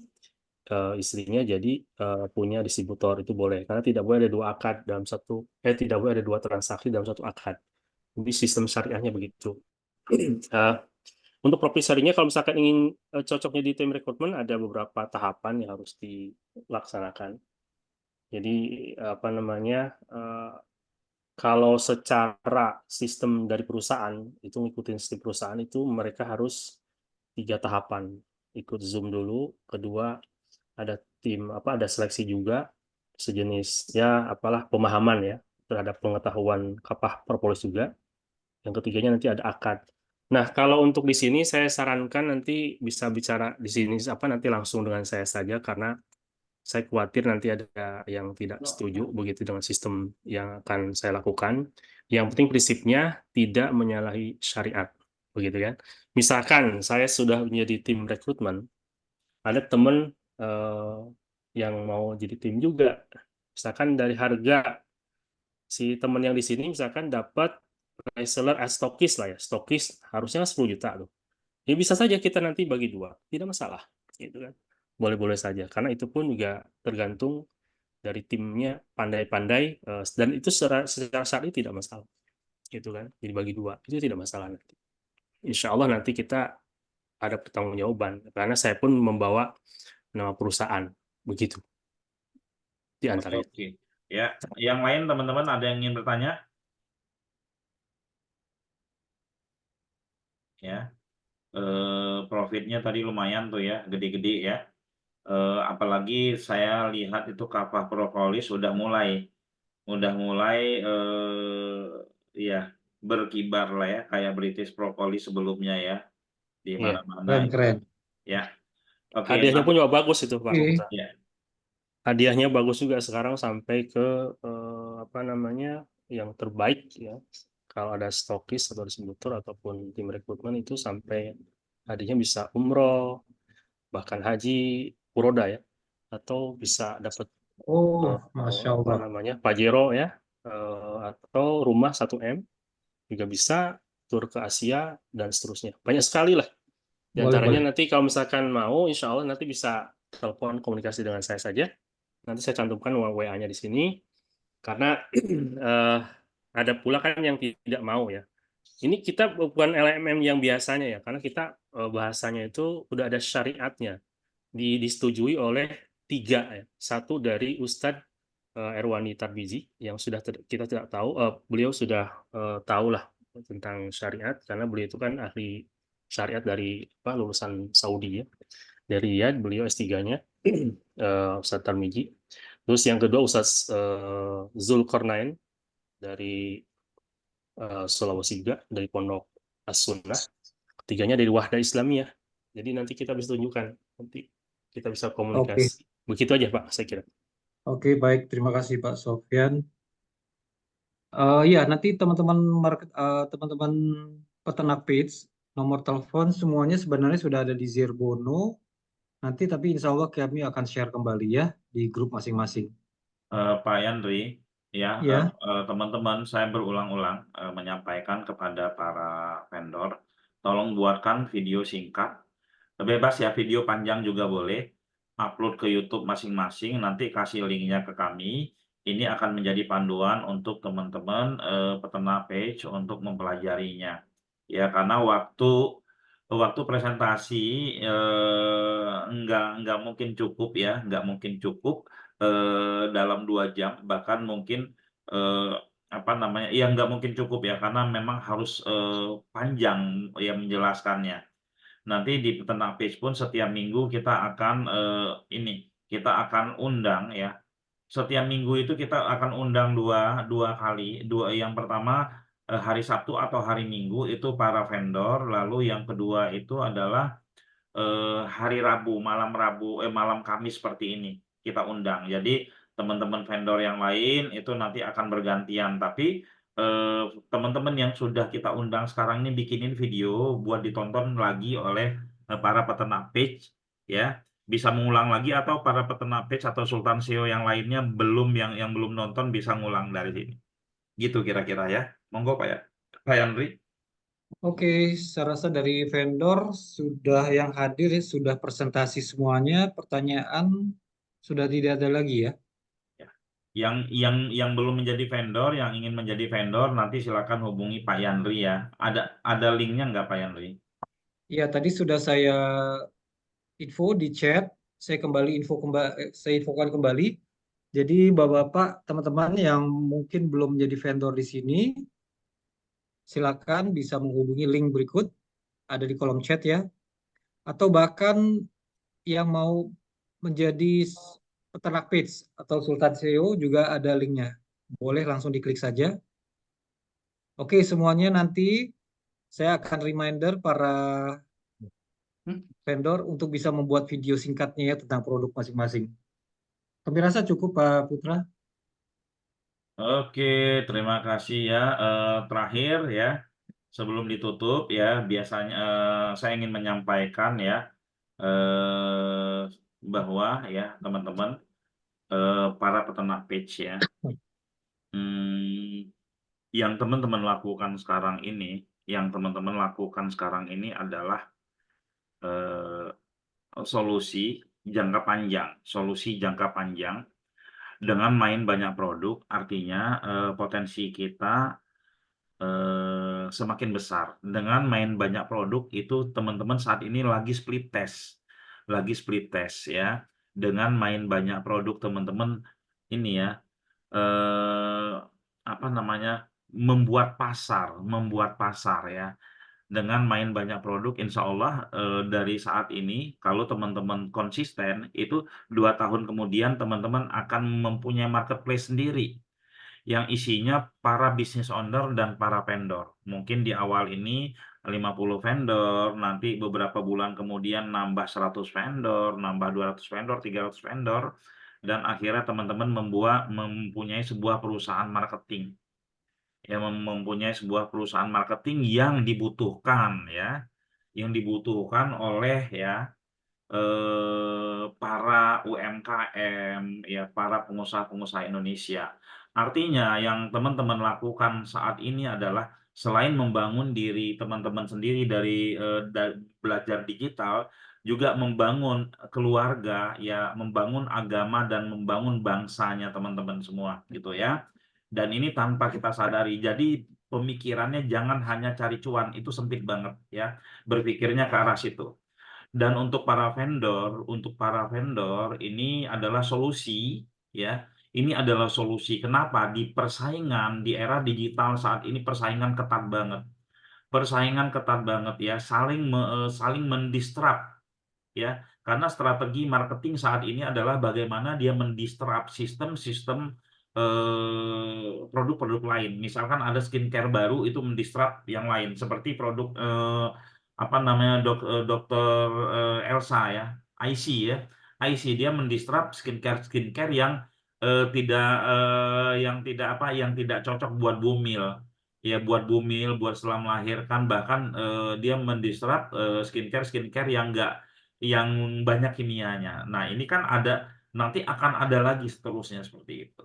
istrinya jadi punya distributor, itu boleh. Karena tidak boleh ada dua akad dalam satu, tidak boleh ada dua transaksi dalam satu akad. Jadi sistem syariahnya begitu. Untuk profesorinya, kalau misalkan ingin cocoknya di tim rekrutmen, ada beberapa tahapan yang harus dilaksanakan. Jadi kalau secara sistem dari perusahaan itu ngikutin sistem perusahaan itu mereka harus 3 tahapan. Ikut Zoom dulu, kedua ada tim ada seleksi juga sejenis pemahaman ya terhadap pengetahuan kapah propolis juga. Yang ketiganya nanti ada akad. Nah, kalau untuk di sini saya sarankan nanti bisa bicara di sini nanti langsung dengan saya saja, karena saya khawatir nanti ada yang tidak setuju begitu dengan sistem yang akan saya lakukan. Yang penting prinsipnya tidak menyalahi syariat, begitu kan? Misalkan saya sudah menjadi tim rekrutmen, ada teman yang mau jadi tim juga. Misalkan dari harga si teman yang di sini misalkan dapat reseller stokis lah ya, stokis harusnya 10 juta loh. Ya bisa saja kita nanti bagi 2, tidak masalah, gitu kan. Boleh-boleh saja, karena itu pun juga tergantung dari timnya pandai-pandai, dan itu secara syar'i tidak masalah, gitu kan. Jadi bagi 2, itu tidak masalah nanti. Insya Allah nanti kita ada pertanggungjawaban, karena saya pun membawa nama perusahaan, begitu, di antaranya. Oke. Ya, yang lain teman-teman ada yang ingin bertanya? Ya, profitnya tadi lumayan tuh ya, gede-gede ya. Apalagi saya lihat itu kapah propolis sudah mulai ya berkibar lah ya, kayak British propolis sebelumnya ya, di Iya. mana-mana itu. Keren. Ya, oke. Hadiahnya pun juga bagus itu Pak. Ya. Hadiahnya bagus juga sekarang sampai ke yang terbaik ya. Kalau ada stokis atau distributor ataupun tim rekrutmen itu sampai hadiahnya bisa umroh, bahkan haji puroda ya, atau bisa dapat Masya Allah. Pajero ya, atau rumah 1M juga bisa, tur ke Asia dan seterusnya. Banyak sekali lah. Di antaranya nanti kalau misalkan mau, insya Allah nanti bisa telepon komunikasi dengan saya saja. Nanti saya cantumkan WA-nya di sini, karena ada pula kan yang tidak mau ya. Ini kita bukan LMM yang biasanya ya, karena kita bahasanya itu udah ada syariatnya, disetujui oleh 3 ya. Satu dari Ustadz Erwani Tarbizi yang sudah kita tidak tahu, beliau sudah tahu lah tentang syariat, karena beliau itu kan ahli syariat dari lulusan Saudi ya, dari Riyadh, beliau S3-nya Ustadz Tarmizi. Terus yang kedua Ustadz Zulkarnain dari Sulawesi juga, dari Pondok As-Sunnah. Ketiganya dari Wahdah Islamiyah. Jadi nanti kita bisa tunjukkan, nanti kita bisa komunikasi. Begitu aja Pak, saya kira. Oke, baik. Terima kasih Pak Sofyan. Ya, nanti teman-teman teman-teman peternak page, nomor telepon semuanya sebenarnya sudah ada di Zirbono. Nanti tapi insya Allah kami akan share kembali ya di grup masing-masing. Pak Yandri, ya, teman-teman, saya berulang-ulang menyampaikan kepada para vendor, tolong buatkan video singkat, bebas ya, video panjang juga boleh, upload ke YouTube masing-masing, nanti kasih linknya ke kami. Ini akan menjadi panduan untuk teman-teman peternak page untuk mempelajarinya. Ya, karena waktu presentasi nggak mungkin cukup ya, nggak mungkin cukup dalam 2 jam, bahkan mungkin nggak mungkin cukup ya, karena memang harus panjang ya menjelaskannya. Nanti di peternak page pun setiap minggu kita akan kita akan undang ya. Setiap minggu itu kita akan undang dua kali. Yang pertama hari Sabtu atau hari Minggu itu para vendor, lalu yang kedua itu adalah hari Rabu, malam Kamis seperti ini kita undang. Jadi teman-teman vendor yang lain itu nanti akan bergantian, tapi teman-teman yang sudah kita undang sekarang ini bikinin video buat ditonton lagi oleh para peternak page, ya. Bisa mengulang lagi, atau para peternak page atau Sultan SEO yang lainnya yang belum nonton bisa ngulang dari sini. Gitu kira-kira ya. Monggo Pak Yandri. Oke, saya rasa dari vendor sudah yang hadir sudah presentasi semuanya, pertanyaan sudah tidak ada lagi ya. Yang belum menjadi vendor, yang ingin menjadi vendor, nanti silakan hubungi Pak Yandri ya. Ada linknya nggak Pak Yandri? Ya, tadi sudah saya info di chat, saya infokan kembali. Jadi Bapak-bapak, teman-teman yang mungkin belum menjadi vendor di sini, silakan bisa menghubungi link berikut, ada di kolom chat ya. Atau bahkan yang mau menjadi peternak page atau Sultan SEO juga ada linknya. Boleh langsung diklik saja. Oke, semuanya nanti saya akan reminder para vendor untuk bisa membuat video singkatnya ya tentang produk masing-masing. Kami rasa cukup Pak Putra. Oke, terima kasih ya. Terakhir ya, sebelum ditutup ya, biasanya saya ingin menyampaikan ya bahwa ya teman-teman, para peternak page ya, yang teman-teman lakukan sekarang ini adalah solusi jangka panjang dengan main banyak produk. Artinya potensi kita semakin besar dengan main banyak produk. Itu teman-teman saat ini lagi split test ya, dengan main banyak produk teman-teman ini ya, apa namanya, membuat pasar ya. Dengan main banyak produk, insya Allah dari saat ini kalau teman-teman konsisten, itu 2 tahun kemudian teman-teman akan mempunyai marketplace sendiri yang isinya para business owner dan para vendor. Mungkin di awal ini 50 vendor, nanti beberapa bulan kemudian nambah 100 vendor, nambah 200 vendor, 300 vendor, dan akhirnya teman-teman mempunyai sebuah perusahaan marketing. Ya, mempunyai sebuah perusahaan marketing yang dibutuhkan ya, yang dibutuhkan oleh ya para UMKM ya, para pengusaha-pengusaha Indonesia. Artinya yang teman-teman lakukan saat ini adalah selain membangun diri teman-teman sendiri dari belajar digital, juga membangun keluarga ya, membangun agama dan membangun bangsanya teman-teman semua gitu ya. Dan ini tanpa kita sadari. Jadi pemikirannya jangan hanya cari cuan, itu sempit banget ya. Berpikirnya ke arah situ. Dan untuk para vendor ini adalah solusi ya. Ini adalah solusi. Kenapa? Di persaingan di era digital saat ini persaingan ketat banget. Ya, saling mendistrap ya. Karena strategi marketing saat ini adalah bagaimana dia mendistrap sistem-sistem produk-produk lain. Misalkan ada skincare baru, itu mendistrap yang lain, seperti produk apa namanya, dokter Elsa ya, IC ya. IC dia mendistrap skincare yang tidak cocok buat bumil. Ya, buat bumil, buat setelah melahirkan, bahkan dia mendistrap skincare yang banyak kimianya. Nah, ini kan nanti akan ada lagi seterusnya seperti itu.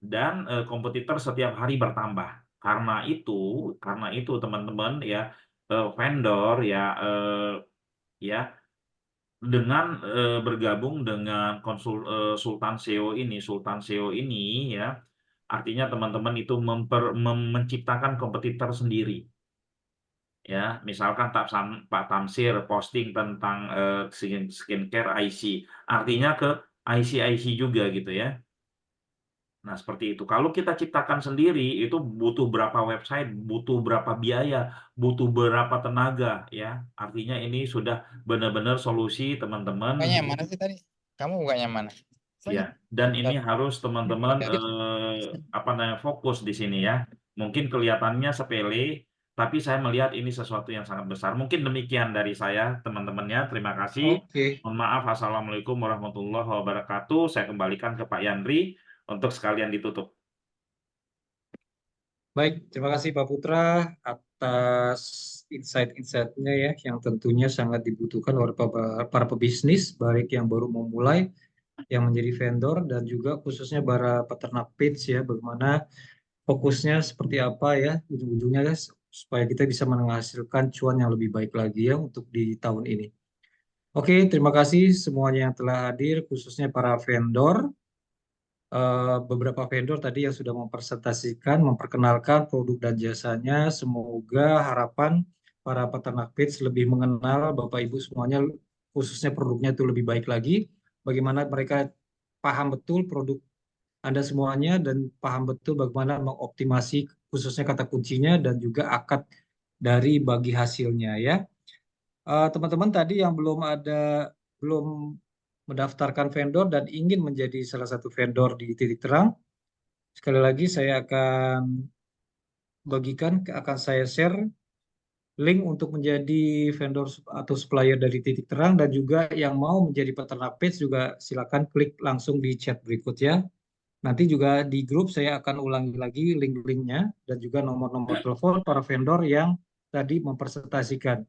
Dan kompetitor setiap hari bertambah. Karena itu teman-teman ya, vendor ya dengan bergabung dengan Sultan SEO ini ya, artinya teman-teman itu menciptakan kompetitor sendiri. Ya, misalkan Pak Tamsir posting tentang skincare IC, artinya ke IC juga gitu ya. Nah, seperti itu. Kalau kita ciptakan sendiri, itu butuh berapa website, butuh berapa biaya, butuh berapa tenaga, ya. Artinya ini sudah benar-benar solusi, teman-teman. Bukanya yang mana sih tadi? Kamu bukanya yang mana? Ya, dan ini harus teman-teman fokus di sini ya. Mungkin kelihatannya sepele, tapi saya melihat ini sesuatu yang sangat besar. Mungkin demikian dari saya, teman-temannya. Terima kasih. Oke. Mohon maaf. Assalamualaikum warahmatullahi wabarakatuh. Saya kembalikan ke Pak Yandri untuk sekalian ditutup. Baik, terima kasih Pak Putra atas insight-insight-nya ya, yang tentunya sangat dibutuhkan oleh para pebisnis, baik yang baru memulai, yang menjadi vendor, dan juga khususnya para peternak pits ya, bagaimana fokusnya seperti apa ya, ujung-ujungnya guys, supaya kita bisa menghasilkan cuan yang lebih baik lagi ya untuk di tahun ini. Oke, terima kasih semuanya yang telah hadir, khususnya para vendor. Beberapa vendor tadi yang sudah mempresentasikan, memperkenalkan produk dan jasanya. Semoga harapan para peternak pits lebih mengenal Bapak Ibu semuanya, khususnya produknya itu lebih baik lagi. Bagaimana mereka paham betul produk Anda semuanya dan paham betul bagaimana mengoptimasi khususnya kata kuncinya dan juga akad dari bagi hasilnya ya. Teman-teman tadi yang belum mendaftarkan vendor dan ingin menjadi salah satu vendor di Titik Terang, sekali lagi saya akan saya share link untuk menjadi vendor atau supplier dari Titik Terang, dan juga yang mau menjadi peternak pets juga silakan klik langsung di chat berikut ya. Nanti juga di grup saya akan ulangi lagi link-linknya dan juga nomor-nomor telepon para vendor yang tadi mempresentasikan,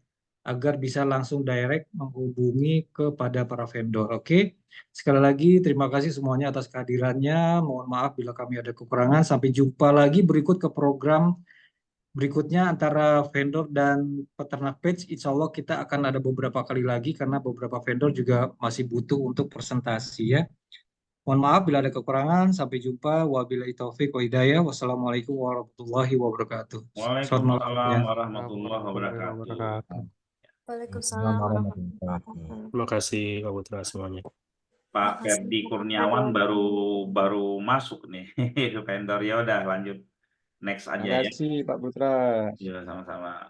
agar bisa langsung direct menghubungi kepada para vendor. Oke, sekali lagi terima kasih semuanya atas kehadirannya. Mohon maaf bila kami ada kekurangan. Sampai jumpa lagi berikut ke program berikutnya antara vendor dan peternak pets. Insya Allah kita akan ada beberapa kali lagi karena beberapa vendor juga masih butuh untuk presentasi ya. Mohon maaf bila ada kekurangan. Sampai jumpa. Wabillahi taufik wa hidayah. Wassalamualaikum warahmatullahi wabarakatuh. Selamat malam Waalaikumsalam ya. warahmatullahi wabarakatuh. Waalaikumsalam warahmatullahi wabarakatuh. Terima kasih Pak Putra semuanya. Pak Ferdi Kurniawan baru masuk nih vendor. Ya udah lanjut next aja Terima ya. kasih Pak Putra. Ya sama-sama.